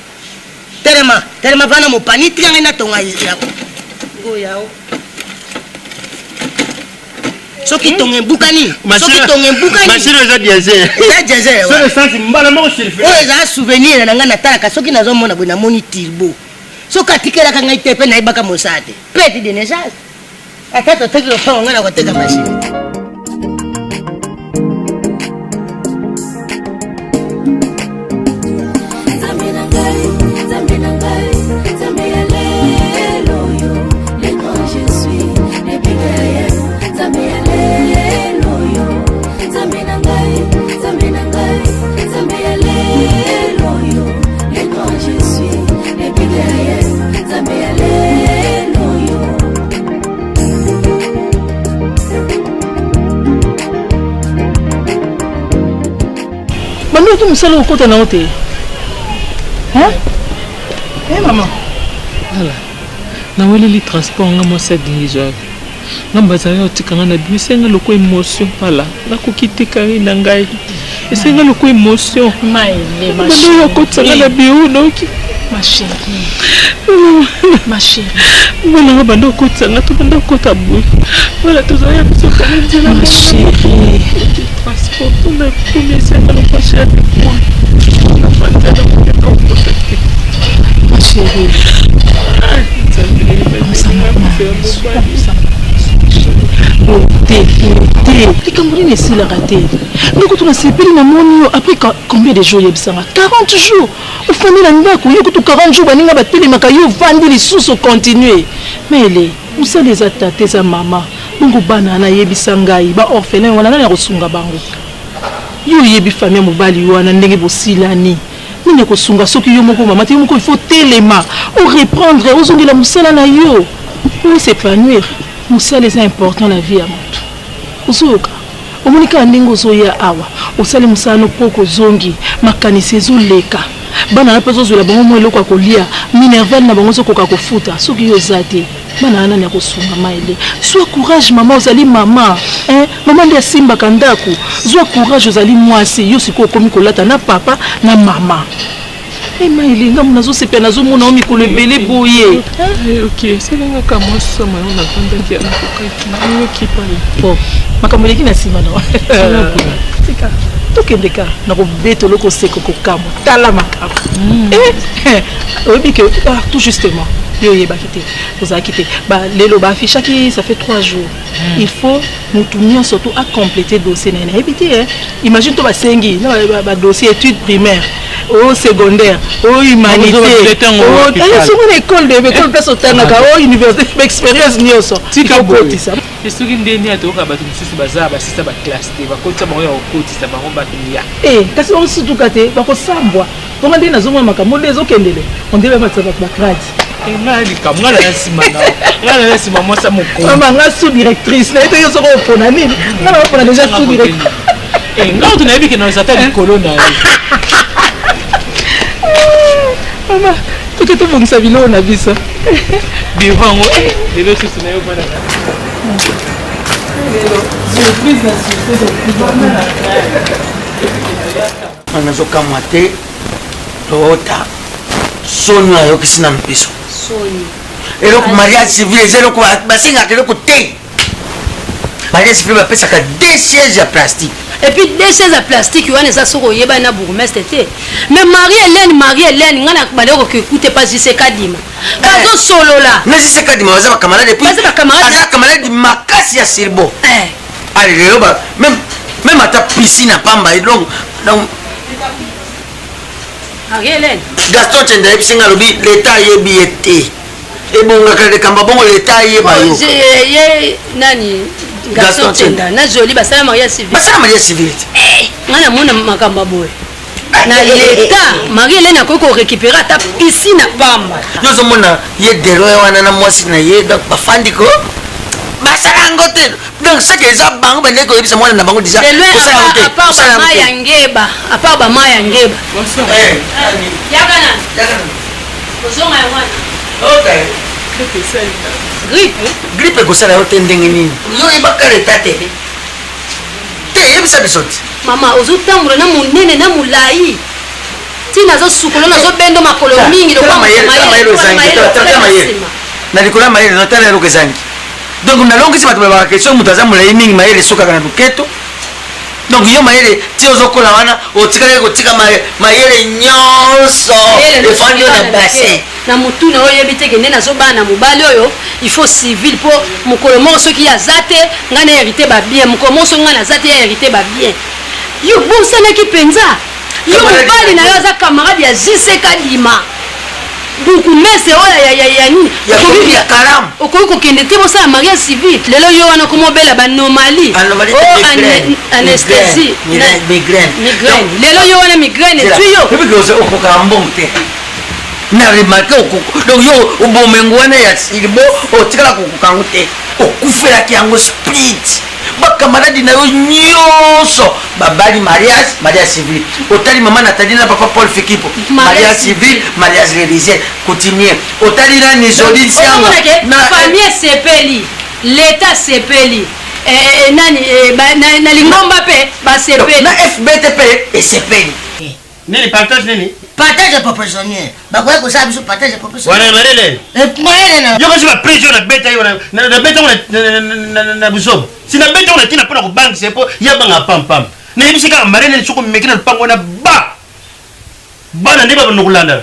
S7: Telema vana mopani trianga na tonga yako. Oyao. Soki tonga mbukani. Soki tonga mbukani.
S9: Machine eza diesel.
S7: Eza diesel.
S9: So le sens mbala moko shirife.
S7: O eza souvenir na nga na talaka soki nazomona bwe na moni Tirbo. Soka tikela ka ngai tepe na ibaka mosate. Peti de naissance. Akato teklo fa nga na koteka machine.
S1: Maman, tu me sers au côté de l'autre. Hein? Eh, maman. Voilà. Na wele li transport nga mo sa dingizo. Nga bazali otikanga na bisi nga loko émotion pala. Na kokite kari na ngai. Ese nga loko émotion.
S6: Maïle, ma
S1: chérie. Bano okotanga na biu noki.
S6: Ma chérie. Ma chérie.
S1: Voilà nga bando okotanga to bando okota bu. Voilà to za ya biso kama nzela.
S6: Ma chérie.
S1: Transport na kumia sana loko chérie. Na fanta na kokota.
S6: Ma chérie.
S1: Après combien de jours il y a 40 jours. Au fond de la nuit, il y a 40 jours. Il y a des sous continuer. Mais où sont les attaques de maman? Donc, banana, yebisanga, ba orphelin, on a la resunga bango. Yo yebi famille mobali wana ndenge bosilani. Nini ko sunga soki yo moko mama te moko il faut téléma ou reprendre ozongi la musala na yo pour s'épanouir. Musala c'est important la vie à moto. Usoka. Omonika ndingo ozoya awa. Osali musano poko zongi. Makanisi ezoleka. Bana na pezo zula bango mo eloko akolia. Minerval na bango zokoka kofuta. Soki yo zate. Bana ana nya kosunga maile. Sois courage maman ozali maman. Maman ndia simba kandaku. Sois courage ozali mwasi. Yo siko komi kolata na papa na mama. Maile nga munazo sepia nazo mona omi kolebele boye.
S14: OK, c'est là que moi ça m'a on a vendre qui a qui parle.
S1: Bon, makamoleki na sima no. Sika. Tokendeka na ko beto loko seko ko kamo. Tala makabo. Obi que tout justement. Yo yeba kité. Vous a quitté. Ba lelo ba affiche qui ça fait 3 jours. Il faut nous tournions surtout à compléter dossier na ebité. Imagine to ba sengi, ba dossier études primaires. Au secondaire, au humanité, au une école de l'école place au Tanaka, au université d'expérience nioso.
S14: Tika boti ça. Et ce qui ndeni atoka ba tumsusu baza ba sisa ba classe te ba kota ba yo koti ça ba romba kinya.
S1: Kasi on surtout kate ba ko sambwa. Comment ndeni nazo mama kamonde ezokendele. On devait mettre ba grade.
S14: Nani kamwa na simana. Ngana na simama moi ça moko.
S1: Mama nga sous-directrice, na ito yo soko opona nini? Ngana opona déjà sous-directrice.
S14: Ngao tunayebi ke na zatali colonna.
S1: Maman, tout est bon ça vino on a vu ça.
S14: Devant moi, les deux sous na yo bana.
S1: Surprise la surprise.
S5: On a zo kamate. Tota. Sonyo ayo kisina mpiso.
S6: Sonyo.
S5: Ero ku mariage civil zero ku basinga kero ku te. Mariage civil ba pesa ka 2 sièges à plastique.
S6: Et puis 2 chaises à plastique, on est à ce qu'il y a un bourgmestre. Mais Marie-Hélène, on a pas écouté pas si c'est Kadima. Quand solo là.
S5: Mais si c'est Kadima, on a camarade depuis. On a camarade de Makasi à Sirbo. Allez, même à ta piscine à Pamba et donc.
S6: Marie-Hélène.
S5: Gaston Tenda Singa Lobi, l'État y est billetté. Et bon, le Cambabon, l'État y est baillot.
S6: Nani. Gaston Tenda, na joli basala mariage civil.
S5: Basala mariage civil.
S6: Ngana mona makamba boy. Na l'état, Marie-Hélène a ko récupérer ta piscine à Pamba.
S5: Yo zo mona ye dero wana na mwasi na ye donc bafandi ko. Basala ngote. Donc ce que ça bango bande ko yebisa mwana na bango déjà.
S6: À part ba maya ngeba, à part ba maya ngeba. Yakana. Kozonga mwana.
S5: OK. Grippe ko sala hote ndenge nini yo ibakare tate te yebisa bisoti
S6: mama ozotambola na munene na mulai tina zo sukolo na zo bendo makolo mingi lokwa
S5: na likola mayele na tala loke zangi donc na longi sima tobeba question mutaza mulai mingi mayele soka kana duketo donc yo mayele ti ozokola wana otikale kotika mayele nyonso efandi na bassin
S6: na mutuna oyo yebite ke ndena zo bana mobali oyo il faut civil pour mukolo mo soki ya zate ngana hérité ba bien mukolo mo so ngana zate ya hérité ba bien yo bosana ki penza yo mobali na yo za camarade ya JC Kadima beaucoup messe oyo ya ni
S5: ya karam
S6: okoki kokende te bosala mariage civil lelo yo wana komobela banomalie anesthésie migraine lelo yo wana migraine tuyo
S5: na remarqué donc yo obomengo wana ya silbo otikala kokukango te okufelaki yango split bakamaradi na yo nyonso babali mariage civil otali mama Nathalie na papa Paul Fikipo mariage civil mariage religieux continuer otali na Nizoli Siango
S6: na famille sepeli l'état sepeli nani na lingomba pe ba sepeli
S5: na FBTP et sepeli
S9: nini partage nini
S7: partage proportionnel bakoya kosala biso partage proportionnel
S9: wana marele
S7: marele
S9: yo kasi ba pression na beta yo na beta na busobo si na beta on tina pona ko bank c'est pour ya banga pam na yebisi ka marele soko mekina lupango na bana ndiba nokulanda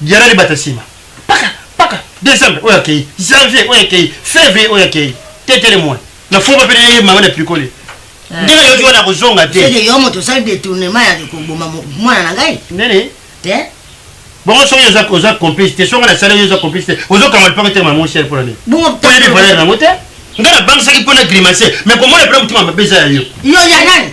S9: jarali batasima paka décembre OK janvier OK février OK tetele moi na foba pe ye mama na picole ndenge yo kiona kuzonga te
S7: c'est yo moto sali détournement ya koboma mwana na ngai
S9: nene
S7: te
S9: bon so yo za complicité so ngana sala yo za complicité ozo kama le pas tellement mon cher pour aller
S7: bon
S9: pour aller voler na moté ngana bangisa ki pona grimacer mais comment le problème mutima mabeza ya yo
S7: yo ya nani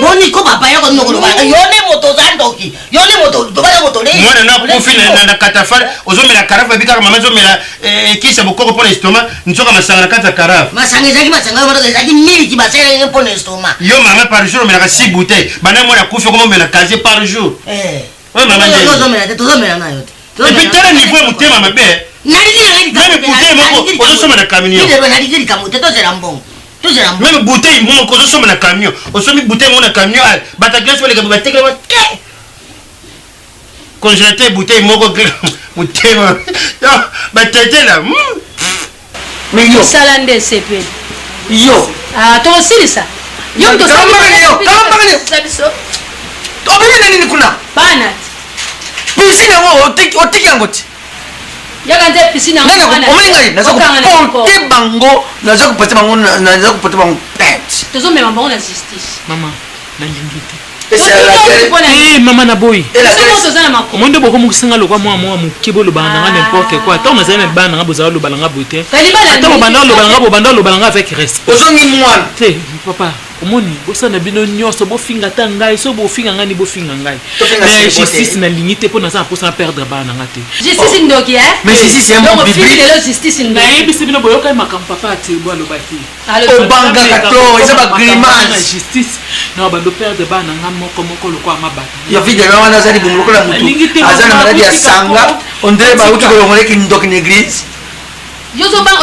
S7: boni ko papa yako nokolo ba yo ne moto zandoki yo ne moto to ba moto le
S9: mwana na kufi na katafari ozomela karafa bika mama zomela kisa bokoko pona estomac nzoka masanga na kata karafa
S7: masanga ezaki masanga moto ezaki miliki basere pona estomac
S9: yo mama par jour mela ka 6 bouteilles bana mwana kufi ko mela casier par jour ouais maman ndé
S7: tozomela nayo
S9: et puis tala niveau mutema mabe même bouteille moko ozosoma na camion même bouteille moko ozosoma na camion osomi bouteille moko na camion bata glace baleka batekela ba congélateur bouteille moko bouteille yo batete la
S7: mais yo
S6: sala nde sepe
S7: yo
S6: tokosilisa yo
S7: obimina nini kuna
S6: bana
S7: pisine yango otiki yango ti
S6: yaka nte pisine
S7: omelingai naza koporte bango naza koporte bango pete
S6: tozomema bango na justice
S14: mama nalingi te mama na boyi omonde bokomokisinga lokwa mwa moke bolobana nanga n'importe quoi ntango nazali na libala nanga bozala lobalanga boye te ata bobanda lobalanga avec respect
S7: ozongi mwana
S14: te papa omoni bosana bino nyonso bofinga ta ngai so bofinga ngai ni bofinga ngai mais justice nalingi te mpo naza na mposa na perdre bana nanga te
S6: justice ndoki
S7: mais justice ya mo biblique
S6: justice ndoki
S14: nayebisi bino boyokai makambo papa ate bo aloba te
S7: obangaka to eza bagrimage
S14: na justice na bando perdre bana nanga moko lokwa mabata
S7: ya video wana azali bongo lokola mutu aza na maladi ya sanga ondre bauti kolongoleki ndoki na église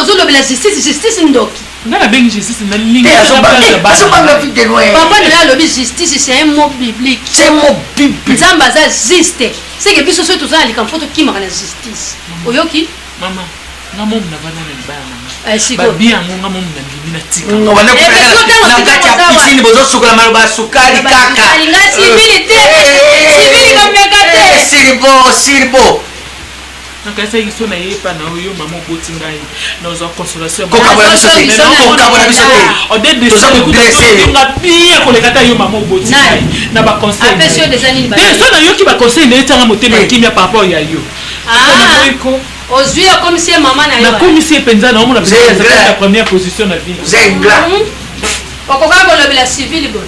S6: ozolobela justice ndoki
S14: nga na bengi justice nalingi
S6: papa nela alobi justice c'est un mot biblique nzambe aza juste seke biso soki toza na likambo fo tokimaka na justice oyoki
S14: mama nga momu na bana na libala nanga babi yango nga momu na ndimi na tika
S7: na kati ya pisine bozosukola maloba ya sukali kaka siribo
S14: nakasa biso na yepa na oyo mama oboti ngai na ozwa consolation nga bien koleka ta yo mama oboti ngai na baconseil so nayoki baconseil na etanga motema ekimia par rapport ya yo
S6: ozwi akomisi ye mama na yo
S14: nakomisi ye mpenza na omona la première position na vie
S6: okoka kolobela civil boy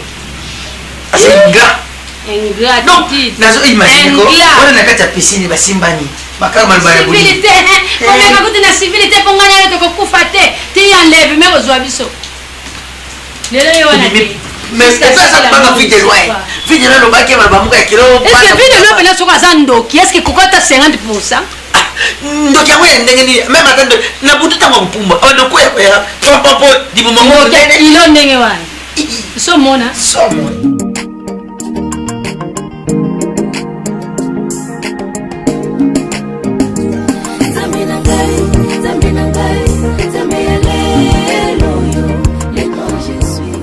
S7: nazo imagine ko wana na kati ya pisine basimbani bakaka maloba ya boli
S6: civilité komeka kuti na civilité mpo ngani ale tokokufa te tiyanleve me kozwa biso lelo ye wana
S7: mesasa vide loin vide loin lobaki maloba moko ya kilo
S6: eske vide loin pena soko aza ndoki eske kokota 50%
S7: ndoki yango ya ndenge nini meme ata na butu ntango mpumba abandokoya popopo dibumongo
S6: ilo ndenge wana somona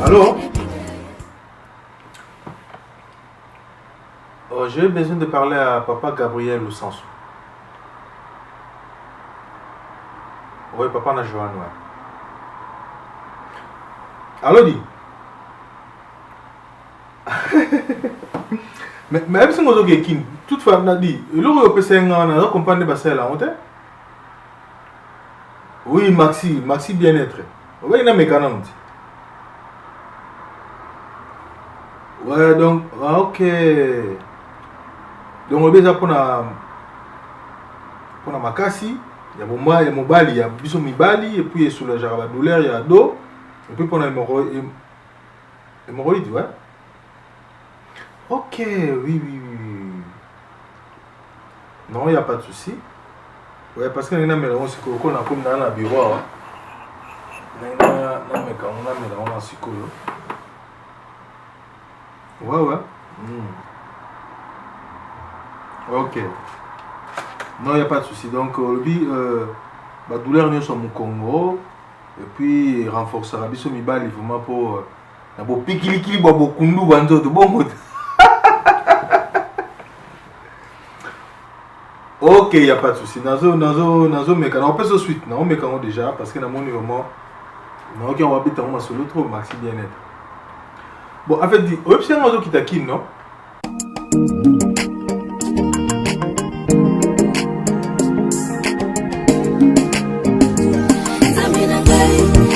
S8: Allô? J'ai besoin de parler à papa Gabriel Oussansou. Oui, papa na Johan, ouais. Allô, dit? Mais même si je suis kin, toutefois, on a dit, il aurait pu se comprendre que c'est là, on oui, Maxi bien-être. Oui, il y a mes canons. Ouais, donc, ok. Donc, on a besoin pour la makasi, il y a mobali, il y a biso mibali, et puis il y a sur la douleur, il y a dos, et puis pour la hémorroïde, ouais. Ok, oui. Non, il n'y a pas de souci. Ouais, parce que nous avons comme dans le bureau. Nous avons ouais. Ok. Non, il n'y a pas de souci. Donc, la douleur est sur mon Congo. Et puis, renforcera biso mibali vraiment pour na bo pikiliki bo kundu banzo de bon mot. Ok, il n'y a pas de souci. Nazo meka. On peut se suite. Non, meka déjà parce que dans mon vraiment non, on va habiter en solo trop maxi bien-être. Bon, en fait, dit, c'est un oiseau qui taquine, non?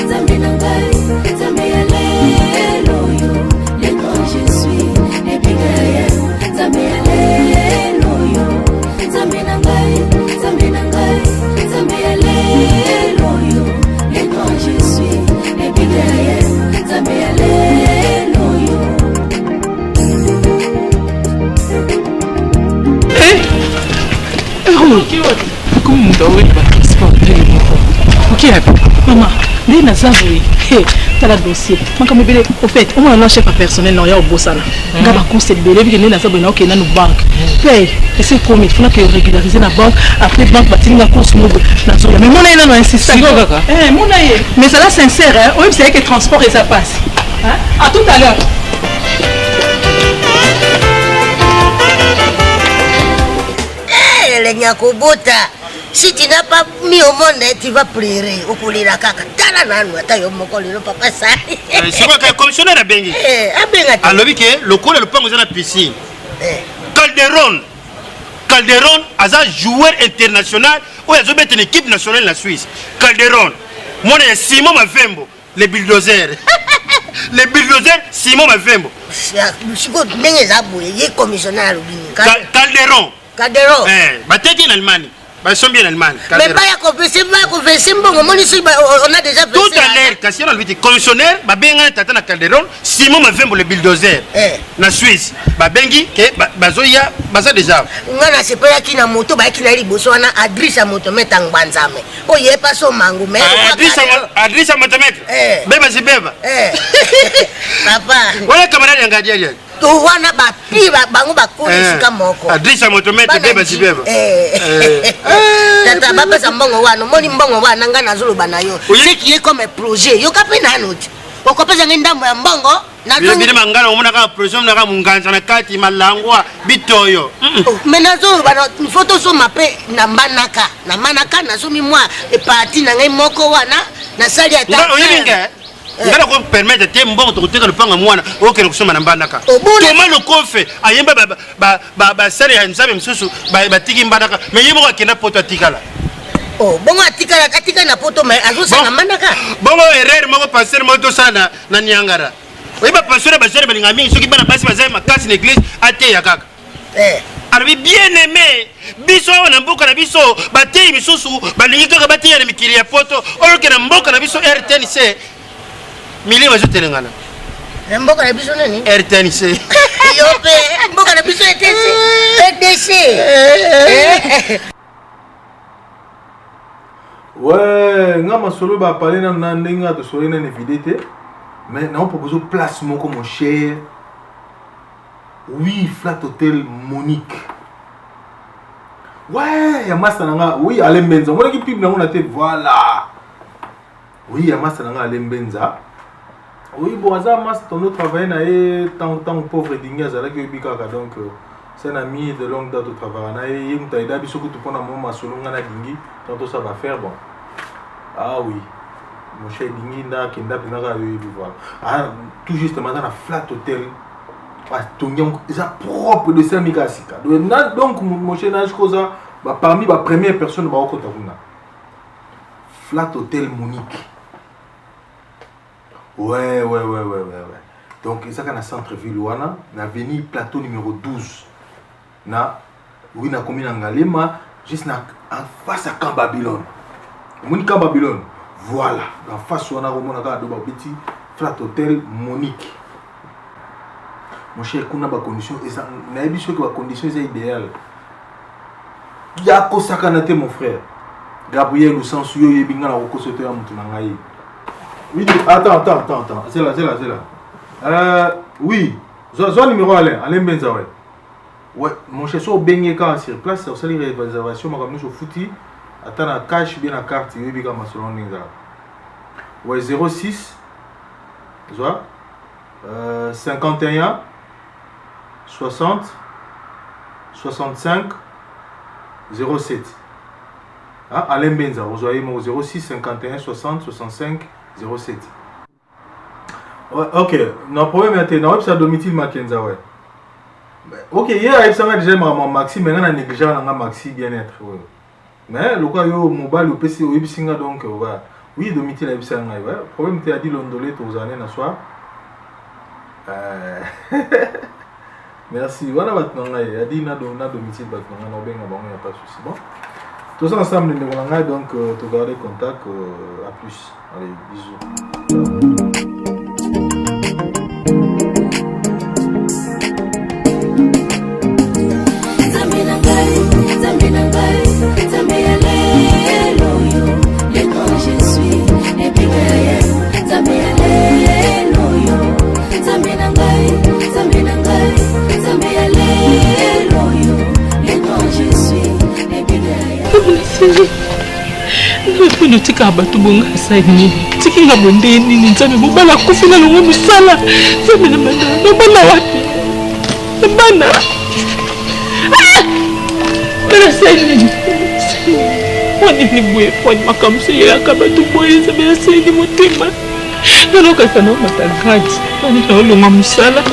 S15: Zambi
S14: Qui a
S1: Maman, les nazavoué. T'as la dossier. Maman, au fait, on a un chef personnel, non, il y a au Bossana. On a un conseil de bébé, il y a un nazavoué, il y a une banque. Paye, et c'est comme il faut que régulariser la banque. Après, la banque va tenir la course. Mais mon aïe, non, insiste. Mon aïe, mais ça là, sincère, hein. Oui, c'est que transport et ça passe. À tout à l'heure.
S7: Les Nyakobota, si tu n'as pas mis au monde, tu vas pleurer. Au poulet la caca. T'as la nana, t'as eu mon collègue, papa ça.
S9: C'est quoi que commissionnaire a bengi? Alors, le coup, le pan, vous avez la piscine. Calderon, un joueur international, ou il a une équipe nationale de la Suisse. Calderon, moi, il y a Simon Mavembo, les bulldozers. Les bulldozers, Simon Mavembo. Calderon. Bateki en Allemagne. Ils sont bien en Allemagne.
S7: Mais pas on a déjà fait.
S9: Tout à l'heure, quand on a dit commissionnaire, Babenga Tata na Calderon, Simon Mavembo le bulldozer. Na Suisse. Babengi ke bazoya baza déjà.
S7: Ngana c'est pas qui na moto ba qui na liboso na Adrissa moto metang banzame. O ye pas so mangu mais
S9: Adrissa moto mettre. Beba si beba.
S7: Papa.
S9: Wala camarade ngadia.
S7: To wana ba pi bango ba sika moko.
S9: Adrissa moto mettre beba si beba.
S7: Tata baba za mbongo wana moni mbongo wana ngana zulu banayo. C'est qui est comme un projet. Yo kapena noti. Okopeza ngindambo ya mbongo
S9: na bili mangana omona ka projet na ka munganza na kati malangwa bitoyo.
S7: Mais nazo bana photo so mape na manaka na so mi moi e parti na ngai moko wana na sali ata.
S9: Oyinga. Ngala ko permettre te mbongo to kuteka lupanga mwana okele kusoma na mbandaka. Comment le kofe ayemba ba sali ya nzabe msusu ba tiki mbandaka mais yimo ka kena poto atikala.
S7: Oh, bongo atika na poto mais azosa na mandaka.
S9: Bongo erreur moko passer moto sana na Niangara. Oyiba passer ba sere balinga mingi soki bana basi bazai makasi na église ate ya kaka. Arabi bien aimé. Biso na mboka na biso batei misusu balingi kaka batei na mikiri ya poto oloke na mboka na biso RTNC. Mili wazo telengana.
S7: Mboka na biso nani?
S9: RTNC.
S7: Yope, mboka na biso RTNC.
S8: Ouais, nga solo ba parler na ndinga to solo na vidéo mais na on propose place moko mon cher. Oui, Flat Hotel Monique. Ouais, ya masa nga, oui, Alain Benza. Moi qui pib na on a tête voilà. Oui, ya masa nga Alain Benza. Oui, bon ça mas ton autre travail na tant pauvre dinga za la que bikaka donc c'est un ami de longue date au travail na e mutaida biso ko to pona mo masolo nga na dingi tant ça va faire bon. Ah oui, mon cher Dingi, qui n'a pas voilà. Ah, tout justement dans la Flat Hotel, ils ont propre de Saint-Mikasika. Donc, mon cher Nage Koza, parmi les premières personnes de Maroko Taguna. Flat Hotel Monique. Ouais. Donc, ils sont dans le centre-ville, dans l'avenue Plateau numéro 12. Oui, na commune Ngalema, juste en face à Camp Babylone. Monica Babylone, voilà, la face où on a un petit Flat Hotel Monique. Mon cher, qu'on a des conditions, et ça, n'a pas sûr que les conditions sont idéales. Il y a quoi ça canate mon frère? Gabriel ou sans suyo yebinga la recosote à Moutunangaï. Oui, attends, c'est là. Oui, zone numéro Alain Benza, ouais, mon cher, sur Bengue quand sur place, c'est aussi les réservations, ma sur fouti. Attends, la cache bien la carte, il y a ma selon Ninga. Ouais, 06 51 60 65 07. Ah, Alain Benza, vous voyez mon 06 51 60 65 07. Ouais, ok, non, problème maintenant, ça domicile Mackenza, ouais. Ok, hier, ça m'a déjà maxi, mais on a négligé un maxi bien-être, ouais. Mais le cas yo mobile ou PC ou ibisinga donc voilà. Oui, domicile ibisanga ouais. Problème tu as dit l'ondolé aux années na soir. Merci. Voilà maintenant il a dit na domicile maintenant na benga bon, il y a pas de souci. Bon. Tous ensemble nous on donc tu garder contact à plus. Allez, bisous.
S15: Zambi na ngai, Zambi ya lelo yo, le grand Jésus.
S14: tika bato bonga saini tiki nga bonde nini nzambe mobala kufi na longo musala nzambe na bana wapi na bana bana saini wanini boye wani makamso yelaka bato boye nzambe na saini motema nalokaka na matagati nani naolonga musala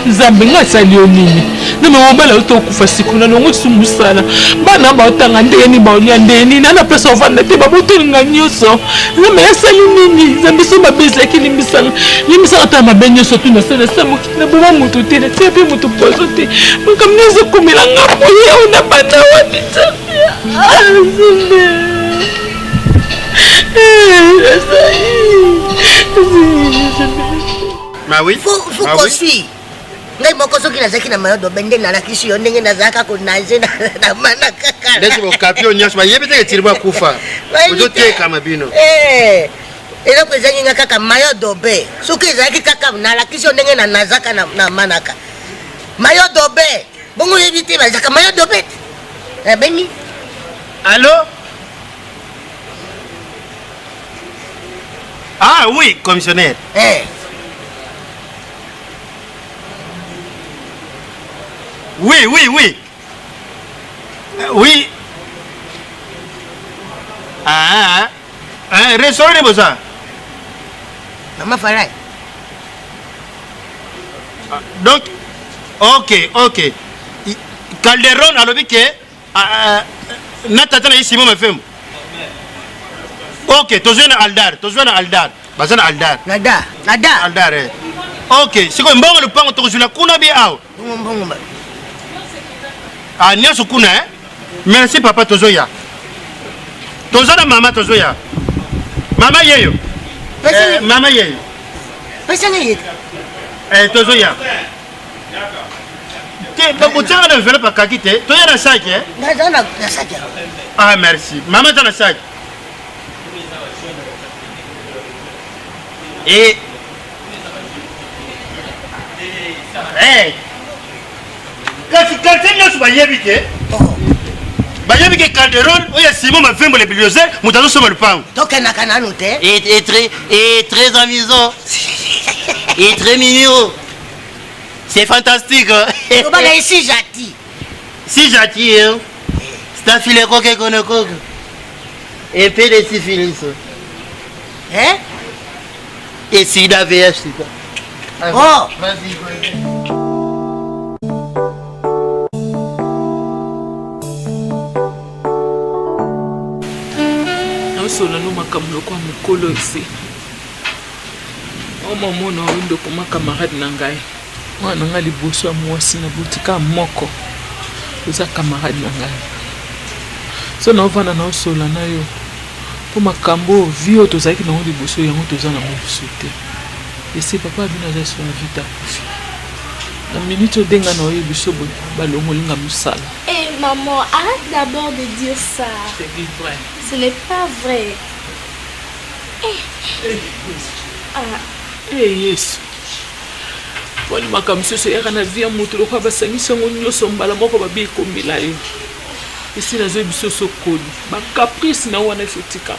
S14: nzambe nga asali yo nini nzambe mobala otokufa sikuna longo su musala bana baotanga ndeni baolia ndeni nana pesa ovanda te babotolinga nyonso nzambe asali nini nzambe so babezaki limbisaka ata mabe nyonso tu nasala sa mokili na boma moto te natia mpe moto pozo te makambo nyonso komelanga boye o na bana wani nzambe
S7: Faut poursuivre. Ngai moko soki nazaki na mayo dobende na lakisi yo ndenge nazaka ko naje na mana kaka.
S9: Ndesi bo kapio nyaswa yebete ke tirwa kufa. Ojo te kama bino.
S7: Ela kwezangi nga kaka mayo dobe. Soki ezaki kaka na lakisi yo ndenge na nazaka na manaka. Mayo dobe. Bongo yebite bazaka mayo dobe. Beni.
S9: Allô? Ah oui, commissionnaire. Oui. Oui. Restaurant de Bosa.
S7: Maman Farai.
S9: Donc, ok. Calderon a lobby que Natatan ici mon femme. Ok, tozona Aldar. Bazana Aldar. Aldar. Ok, c'est quoi mbongo le pango tozula kuna bi aw.
S7: Mbongo.
S9: Ah, nyaso kuna Merci papa tozoya. Tozana mama tozoya. Mama yeyo. Mama yeyo.
S7: Pesa ngi.
S9: Tozoya. Te bakutanga na vela pakakite. Toya na saki
S7: Ndazana na saki.
S9: Ah merci. Mama tana saki. Kasi nyoso bayebike Calderon oya Simon mavembo le bibliothèque mutazo soma lupango
S7: tokenaka nanu te
S9: et très amusant et très mignon. C'est fantastique.
S7: Obala ici jati.
S9: Si jati c'est un filet coque coque et peu de syphilis. Et sida VH c'est quoi?
S7: Oh,
S9: vas-y.
S14: Sola no makamlo kwa mukolo ese. Oma mona windo kwa camarade na ngai. Mwana nga liboso mwasi na butika moko. Uza camarade na ngai. So na ovana na sola na yo. Po makambo vio tozaki na liboso yango toza na mobiso te. Ese papa bina za so vita. Na minute denga na oyo biso balongo linga musala.
S10: Maman, arrête d'abord de dire ça.
S14: C'est vrai.
S10: Ce n'est pas vrai.
S14: Yes. Wali makamso so yaka na via mutu lokwa basangisa ngonyo sombala moko babi kombila yo. Isi na zo biso so koli. Ba caprice na wana fotika.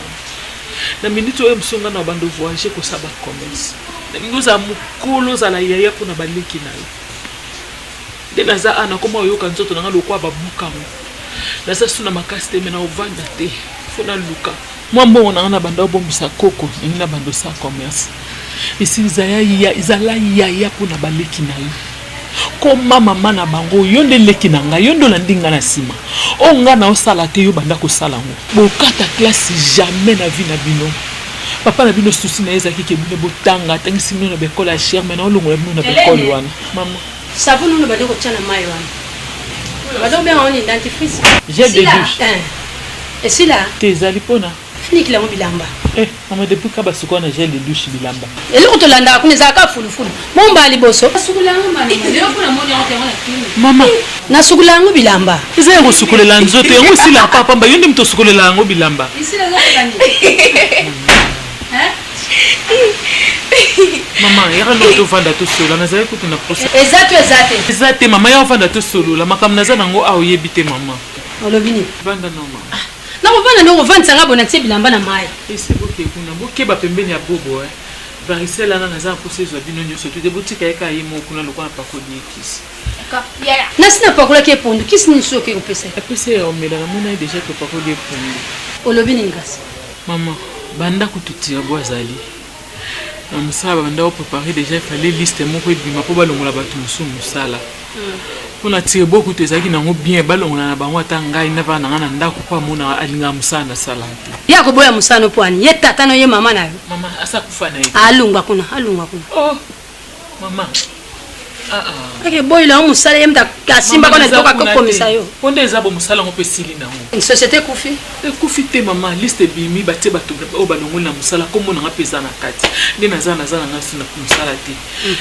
S14: Na minute oyo msonga na bando voyager ko saba commerce. Na ngoza mukolo za la yaya kuna baleki na yo. Dena za ana koma yoka nzoto na lokwa babuka mo. Na sa suna makasi te mena ovanda te. Fona luka. Mwambo na bando bombisa koko na bando sa commerce. Ici izala ya kuna baleki na yo. Koma mama na bango yonde leki na nga yondo la ndinga na sima. Onga na osala te yo banda ko sala ngo. Bokata classe jamais na vie na bino. Papa na bino souci na ezaki ke bino botanga tangisi bino na bekola ya cher mais na olongo bino na bekola wana. Maman.
S6: Savon nous bado ko tchana mai wana. Bado bien on identifie.
S14: J'ai des douches.
S6: Et si là
S14: tes alipona.
S6: Fini la mobilamba.
S14: Maman depuis ka basuko na gel de douche bilamba.
S6: Eloko to landa ko nezaka fulufulu. Momba liboso.
S10: Sukulangu mama. Lelo kuna moni yote wana kimi.
S14: Mama,
S6: na sukulangu bilamba.
S14: Iza yango sukulela nzoto yango sila papa mba yondi mto sukulela yango bilamba.
S10: Isila zote bani.
S14: Mama, yaka no to vanda to solo na zaye kutu na procès. Exacte mama ya vanda to solo la makam na za nango a oyebite mama.
S6: Olobini.
S14: Vanda no mama.
S6: nakovanda nde okovanisanga bona tie bilamba na mai
S14: esi bokekuna bokeba pembeni ya bobo varisele ana naza mposa ezwa bino nyonso te botika ye ka ye moko kuna lokola pakoli ye kisi
S6: nasi napakolaki epondu kisi nini soki ekopesa
S14: apesa ya omela namona ye deja topakoli epondu
S6: olobi nini kasi
S14: mama bandako totira bo azali na mosala banda oprépare déjà efale liste moko ebima mpo balongola bato mosusu mosala mpona tire boku to ezalaki nango bien balongola na bango ata ngai na bana nanga na ndako mpo amona alingaka mosala nasala te
S6: ya koboya mosala mpo ani ye tata no ye mama na yo
S14: mama asakufa na ye
S6: alungwa kuna
S14: oh mama
S6: ake boyila yo mosala ye mta kasimba kona litoka kokomisa yo
S14: mpo nde eza bo mosala ngo mpe esili nango
S6: société ekufi
S14: ekufi te mama liste ebimi batie bato oyo balongoli na mosala kombo nanga mpe eza na kati nde naza nanga si na mosala te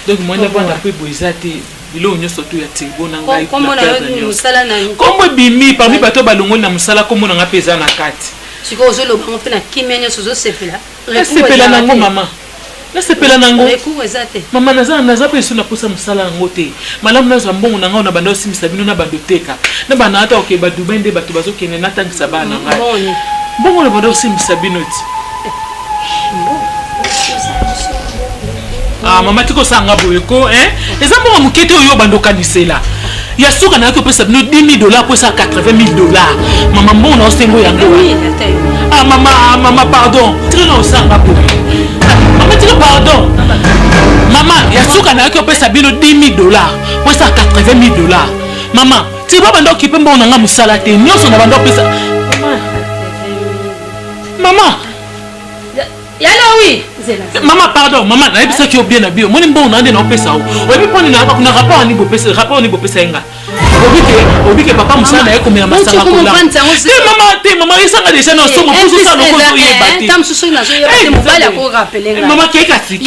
S14: donc mwanda bana mpe boye eza te biloko nyonso to ya tirbo na ngai kombo ebimi parmi bato oyo balongoli na mosala kombo nanga mpe eza na kati
S6: sikoyo ozoloba ngo mpe na kimia nyonso ozosepela
S14: nasepela nango mama nasepela nango mama naza mpe eso naposa mosala yango te malamu nazwa mbongo na ngai na banda osimisa bino na bando teka na bana ata okeba dubai nde bato bazokende natangisa bana na ngai mbongo na banda osimisa bino ti mama tikosanga boye ko eza mbongo moke te oyo bando okanisela ya suka na yaki opesa bino $10,000 po esa $80,000 mama mbongo na osengo yango mama pardon tika na osanga boye mama tika pardon mama ya suka na yaki opesa bino $10,000 po esa $80,000 mama tika ba bando okipe mbongo na nga mosala te nyonso na bando opesa mama
S6: yalo oui
S14: mama pardon mama nayebisaki yo bien na bio moni mbongo na nde na opesa o oyebi mponi na rapport ni bopesa yenga obike papa mosala na ye komela masanga te mama esanga deja na osongo mposo osala loko ozoyeba te mama kei kasi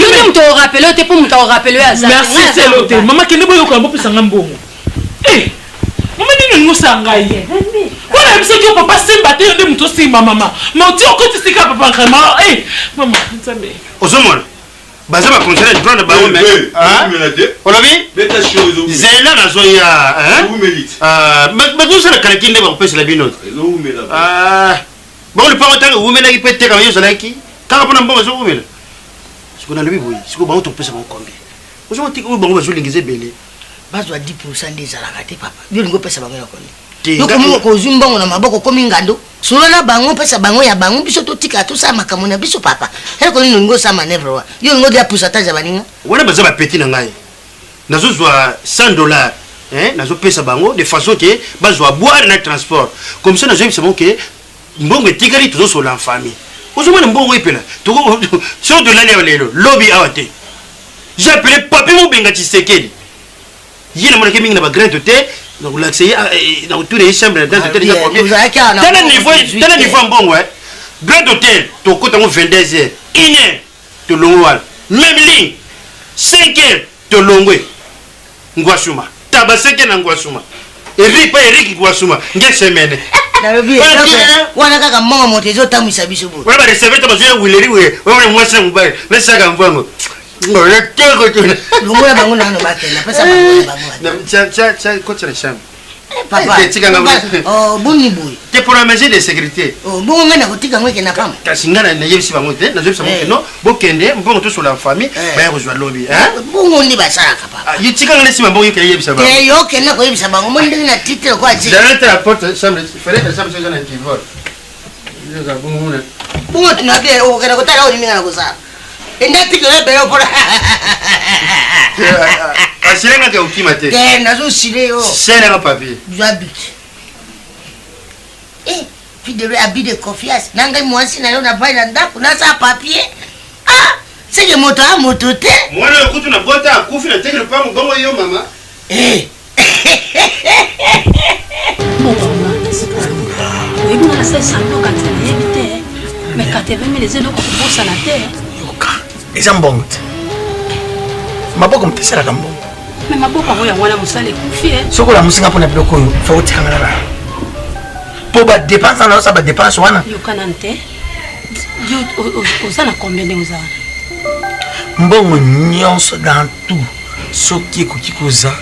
S14: merci selo te mama kende boyokola bopesanga mbongo mama nini ngosa ngai wana yebisaki yo papa simba te yo nde moto osimba mama mauti okotisika papa nkama mama nzambe
S9: ozomona baza baconseiller droit na bango olobi zela nazoya bazosala kalaki nde bakopesela bino bongo lipango ntango ewumelaki mpe tekama yo ozalaki kaka mpona mbongo ezowumela siko nalobi boye siko bango tokopesa bango combien ozoma tika oyo bango bazolingiza ebele
S7: bazwa 10% nde ezalaka te papa yo lingi opesa bango na combien yokomi kozwi mbongo na maboko komi ngando solo na bango pesa bango ya bango biso totika tosala makambo na biso papa eloko nini olingi osala manevre wa yo olingi odeya pourcentage ya baninga
S9: wana baza bapeti na ngai nazozwa $100 nazopesa bango de façon ke bazwa boire na transport comme ça nazoyebisa bango ke mbongo etikali tozosola en famille ozomona mbongo epela so tolali awa lelo lobi awa te j'ai appelé papi mobenga Tshisekedi ye namonaki mingi na bagrinte te nakolakisa na kotura ye chambre tala niveau mbongo grand hôtel tokota ngo 22h 1h tolongo wana même ligne 5h tolongwe ngwasuma taba 5h na ngwasuma eripa eriki ngwasuma nge semaine
S7: wana kaka mbongo moto ezotambwisa biso bo
S9: wana bareserve ta bazoya wileri we wana mwasi na mobali mesaka mbongo
S7: longola bango nano bakenda pesa bango
S9: kotira chambre
S7: papa boni boy
S9: te pour la mesure de sécurité
S7: bongo ngana kotika ngwe kena pamba
S9: kasi ngana na yebisi bango te na yebisi bango no bokende mbongo to sur la famille ba ya kozwa lobi
S7: bongo ndi basaka papa
S9: yitika ngana sima mbongo yekela yebisa bango
S7: yo kena ko yebisa bango mo ndinga na titre ko aji
S9: dans la porte chambre fallait que chambre soit en tivol yo za
S7: bongo tunake o kena ko tala o ndinga na kozala enda tikele belo pora
S9: asirenga ke ukima te
S7: nazo sile yo
S9: sele ka papier
S7: j'habite puis de habit de confiance nanga mwasi na yo na pai na ndako na sa papier c'est que moto a moto te
S9: mwana yokutu na bota akufi na tekele pa mbongo yo mama
S6: oyebina sa esando kati na yebi te mais 80,000 eza eloko kobosana te
S4: eza mbongo te maboko moteselaka mbongo
S6: me maboko yango yango wana mosala ekufi
S4: soki olamusinga mpona biloko oyo fa otikanga na mpo badepense wana osa badepense wana
S6: yokanani te oza na combien ndenge oza wana
S4: mbongo nyonso dans tout soki ekoki kozala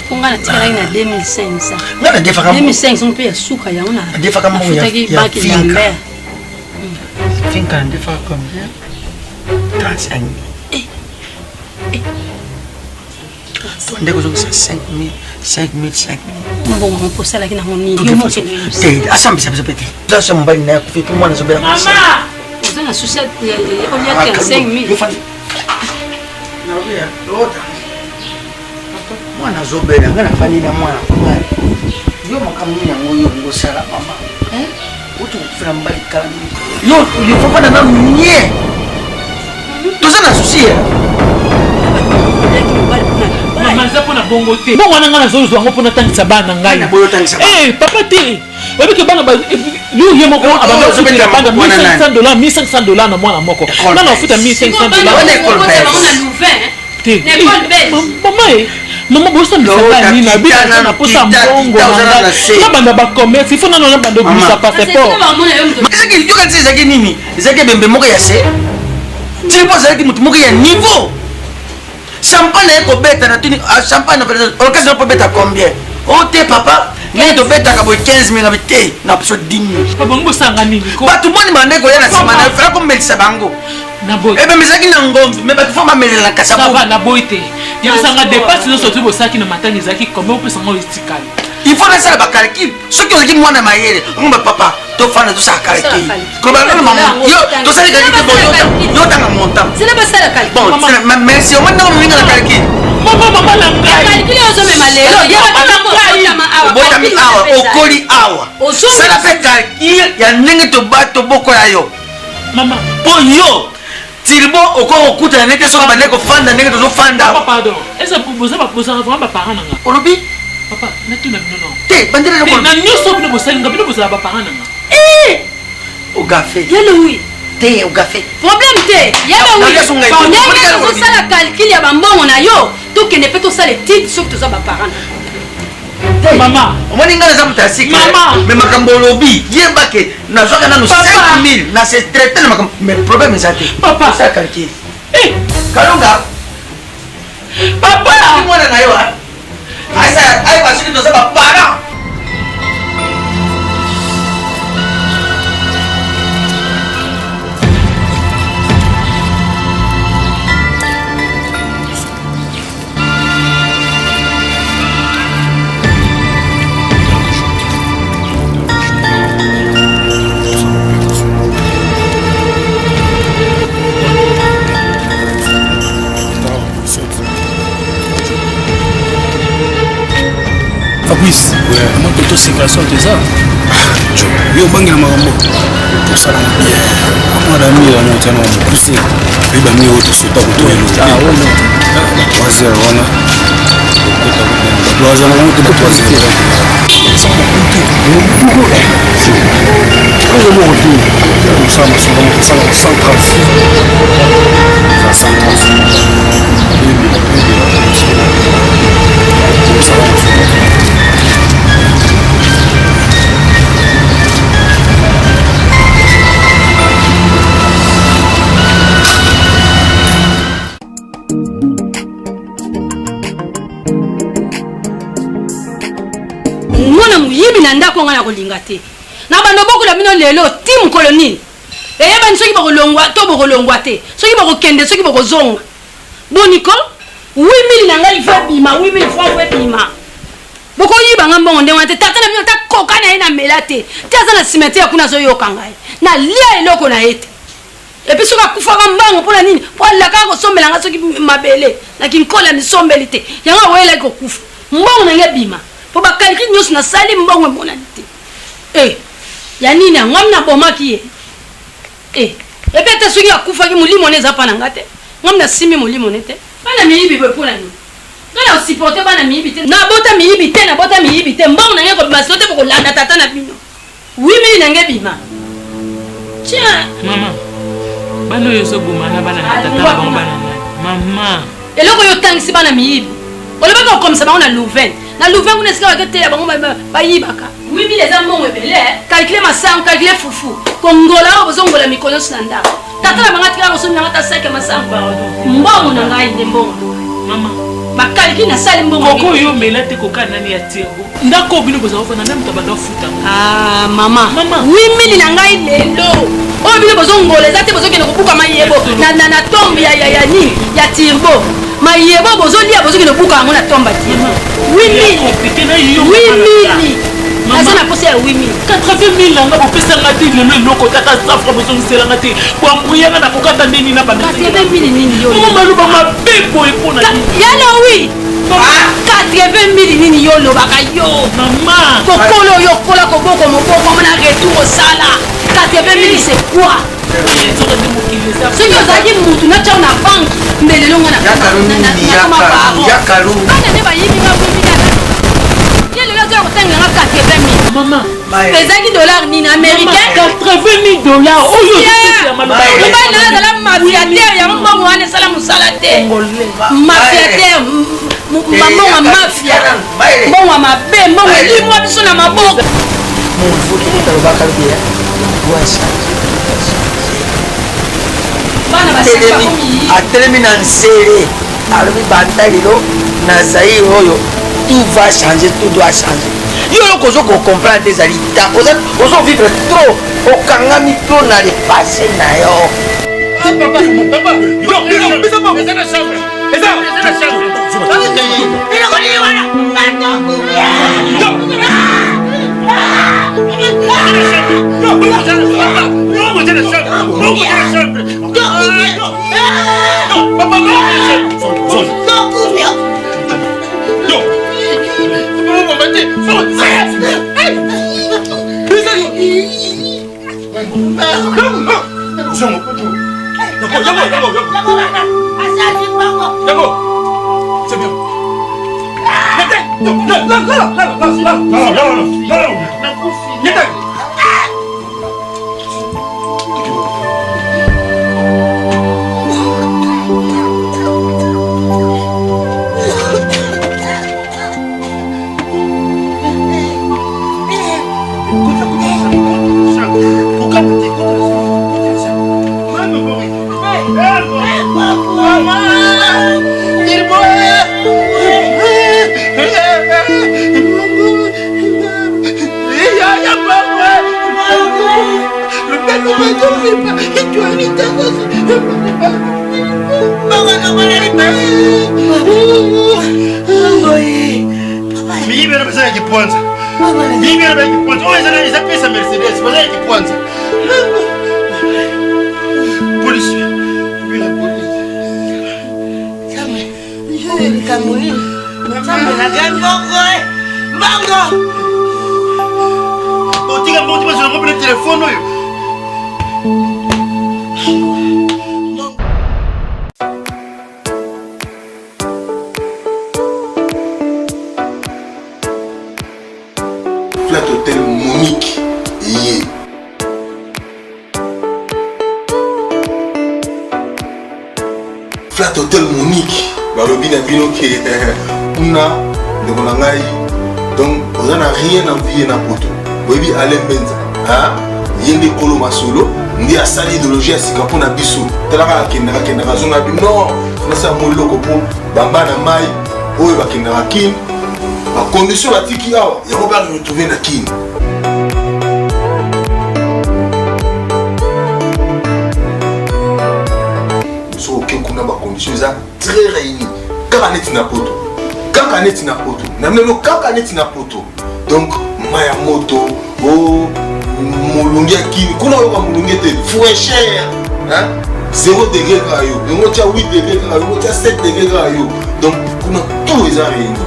S6: Ponga na tika na 2500.
S5: Ngana defaka
S6: 2500 mpe ya suka ya ona.
S5: Defaka mo ya
S6: finka.
S5: Finka defaka combien? 35 000. Ndeko zokusa 5 000.
S6: Mbongo mposala kina ngoni.
S5: Asambisa pete. Sasa mbali na kufikia mwana zobela.
S6: Mama. Uzana susa ya 5 000.
S5: Mwana zobela ngana fani na mwana. Yo makamuni yango yo ngosala mama. Utu kufira mbali kala. Yo ulifopana na mnye. Tozana susia.
S14: Mama za pona bongo te. Bongo wana ngana zozo wango pona tangisa bana ngai. Papa te. Wewe ke bana ba yo yemo ko abanga zobela bana $1500 na mwana moko. Nana ofuta $1500. Te. Mama bosa msaba ni na bita na posa mbongo na banda ba commerce il faut na banda obisa passeport.
S5: Ezaki yoka tsi ezaki nini? Ezaki bembe moko ya se. Tipo ezaki mutu moko ya niveau. Champagne eko beta na tuni champagne na occasion pour beta combien? Oh te papa, ni to beta ka boy 15 000 na bité na peso 10 000.
S14: Papa ngosanga nini ko?
S5: Ba tout monde mande ko ya na simana fra ko melisa bango.
S14: Na boy.
S5: Ebe mezaki na ngombe, me ba fama melela kasabu.
S14: Ça va na boy te. Yebisanga dépasse no surtout bosaki na matani zaki comment peut sango istikali.
S5: Il faut ça ba calcul. Ce qui ozaki mwana mayele, ngombe papa, to fana to sa calcul. Ko ba na maman. Yo, to sa calcul yo tanga montant.
S6: C'est la base la calcul.
S5: Bon, merci, on m'a donné la calcul.
S14: Mama la ngai.
S6: Calcul yo zo me malelo. Ya ba
S5: botami awa, okoli awa. Ça la fait calcul, ya ndenge to bato boko ya yo.
S14: Mama,
S5: po yo Tirbo oko okuta neke so ba neko fanda neke to fanda.
S14: Papa pardon. Est-ce que vous avez posé vraiment ba parents nanga?
S5: Olobi?
S14: Papa, na tu na non.
S5: Te, bandira ko.
S14: Na nyoso bino bosali ngabino bosala ba parents nanga.
S5: O gafe.
S6: Yele oui.
S5: Te o gafe.
S6: Problème te. Yele oui. On est ça la calcul ya ba mbongo na yo. To ke ne peut to ça les titres sur to ça ba parents.
S14: Mama,
S5: omoni ngana za mutasi
S14: mama,
S5: me makambo lobi yebake na zoka na 5000 na se traiter na makambo mais problème ça te.
S14: Papa,
S5: ça calcul. Kalonga. Papa, mwana na yo. Asa ai basiki to ça ba parents.
S15: Fabrice, comment tu te séparation de ça? Yo bangi na makambo. Pour ça bien. Moi la mie on tient on pousser. Lui ba mie auto sota ko to elo. Ah ouais non. 3h wana. Ko ta ko 3h on te 3h. Ça va compter. Quand je me retourne, ça m'a souvent 130. Ça 130.
S6: Mwana muyibi na ndako nga na kolinga te. Na bando boko la bino lelo tim koloni. Eyeba nsoki bako longwa to boko longwa te. Soki bako kende soki bako zonga. Boniko 8000 na ngai fa bima 8000 francs fa bima. Boko yiba nga mbongo ndenga te tata na bino ta koka na ina melate. Taza na cimetière kuna zo yoka ngai. Na lia eloko na ete. Et puis soka kufa ka mbango pona nini? Po la ka ko sombela nga soki mabele. Na kinkola ni sombeli te. Yanga wela ko kufa. Mbongo na ngai bima. Po ba calcul nyos na sali mbongo mona te. Ya nini ngamna bomaki ye. Et puis ta soki akufa ki mulimo neza pa na ngate. Ngamna simi mulimo nete. Bana miyibi be pona ni. Ngala supporter bana miyibi te. Na bota miyibi te na bota miyibi te. Mbongo na ngeko basote ko landa tata na bino. 8000 na ngebima. Tiens,
S14: maman. Bano yoso bumana bana tata bana. Maman.
S6: Eloko yo tangisi bana miyibi. Olobaka comme ça na Louvain. Na Louvain kuna sika wakete ya bango ba yibaka. 8000 les ambongo ebele. Calculer masang, calculer fufu. Kongola obozongola mikono sanda. Tata na banga tika ko somi na ta 5 masang. Mbongo na ngai ndembongo.
S14: Mama,
S6: bakaliki nasali mbongo
S14: koko oyo omela te koka nani ya tirbo ndako bino bozala kofanda nde moto abanda ofuta
S6: mama 8000 na ngai lelo oyo bino bozongola eza te bozokende kobuka mayebo na tombe ya nini ya tirbo mayebo bozolia bozokende kobuka yango na tombe ya tirbo 8000 aza na posa ya 8000
S14: 80 000 nanga bopesanga te lelo eloko kaka safra bozongiselanga te bwambuyanga na kokata ndeni na banda
S6: 80 000 nini yo
S14: maloba mabe boye mpona
S6: yalo wi 80 000 nini yo lobaka yo
S14: mama
S6: kokolo oyo kola koboko moboko mona retour osala 80 000 c'est quoi soki ozalaki mutu natya na banke mbelelo ngo bana nde bayibinga yelelo azoya kotanganga 80 000
S14: mama
S6: ezalaki dollar nini américain
S14: 80 000 oyo
S6: mobali na azala mafiatere yango mbongo wana esala mosala te mafiatere mbongo ya mafia mbongo ya mabe mbongo elimwa biso na maboko
S5: atelemi na nsele alobi banda lelo na zaire oyo tout va changer, tout doit changer. Yo kozo ko comprendre ezali ta ozo vivre trop okangami trop na le passé na yo.
S9: C'est bien.
S12: Flat Hotel Monique Yé. Flat Hotel Monique balobi na bino ke kuna ndeko na ngai donc oza na rien envie na poto boyebi ale mbenza ye nde kolo masolo ndi asali idéologie ya sika mpo na biso talaka akendaka azonga bi non nasala moloko mpo bambana mai oyo bakendaka kini bacondition batiki awa yango baki retrouve na kini biso oke kuna bacondition eza très réuni kaka neti na poto na mneno kaka neti na poto donc mai ya moto o molungi ya kini kuna oyoka molungi te fraîcheur 0 degré kaka yo yango tia 8 degré kaka yo yango tia 7 degré kaka yo donc kuna tout eza réuni.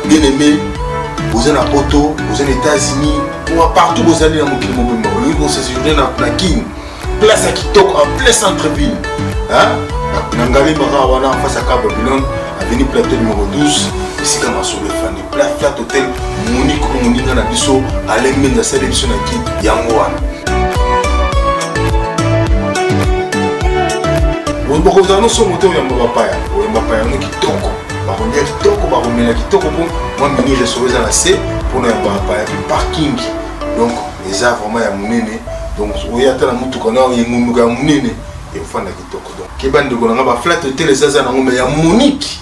S12: Bien aimé, vous êtes à Poto, vous êtes aux États-Unis, partout vous allez dans mon pays, vous séjournez dans la King, place à Kitoko, en plein centre-ville. Nangali Barawana, en face à Cap Babylone, avenue Plateau numéro 12, ici comme à Soule Fani, Flat Hotel, Monique Moninga Nabiso, Alain Menza, c'est l'émission qui Yangoa. Vous avez son moteur Yambapaya, ou Yambapaya, qui Kitoko. Kitoko, kitoko, moi mini restaurant à la C pour ne pas parking donc eza vraiment ya munene donc oya tala mutu kana yengunduka ya munene efanda kitoko donc kebande ko nga ba flat hotel ezaza na ngome ya Monique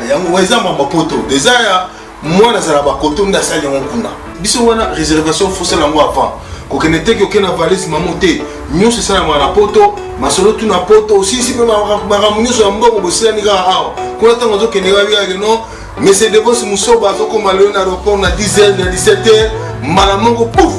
S12: ya ngweza mamba poto déjà ya mwana za ba koto nda sali ngokuna biso wana réservation fossé la moi avant ko kenete ko kena valise mamote nyonso sala mwana poto masolo tu na poto aussi si pe ma ramunyo ya mbongo bosila ni ga awa ko tango zo kenega bia no mais c'est de vos musoba zo ko malona aéroport na 10h na 17h malamongo pouf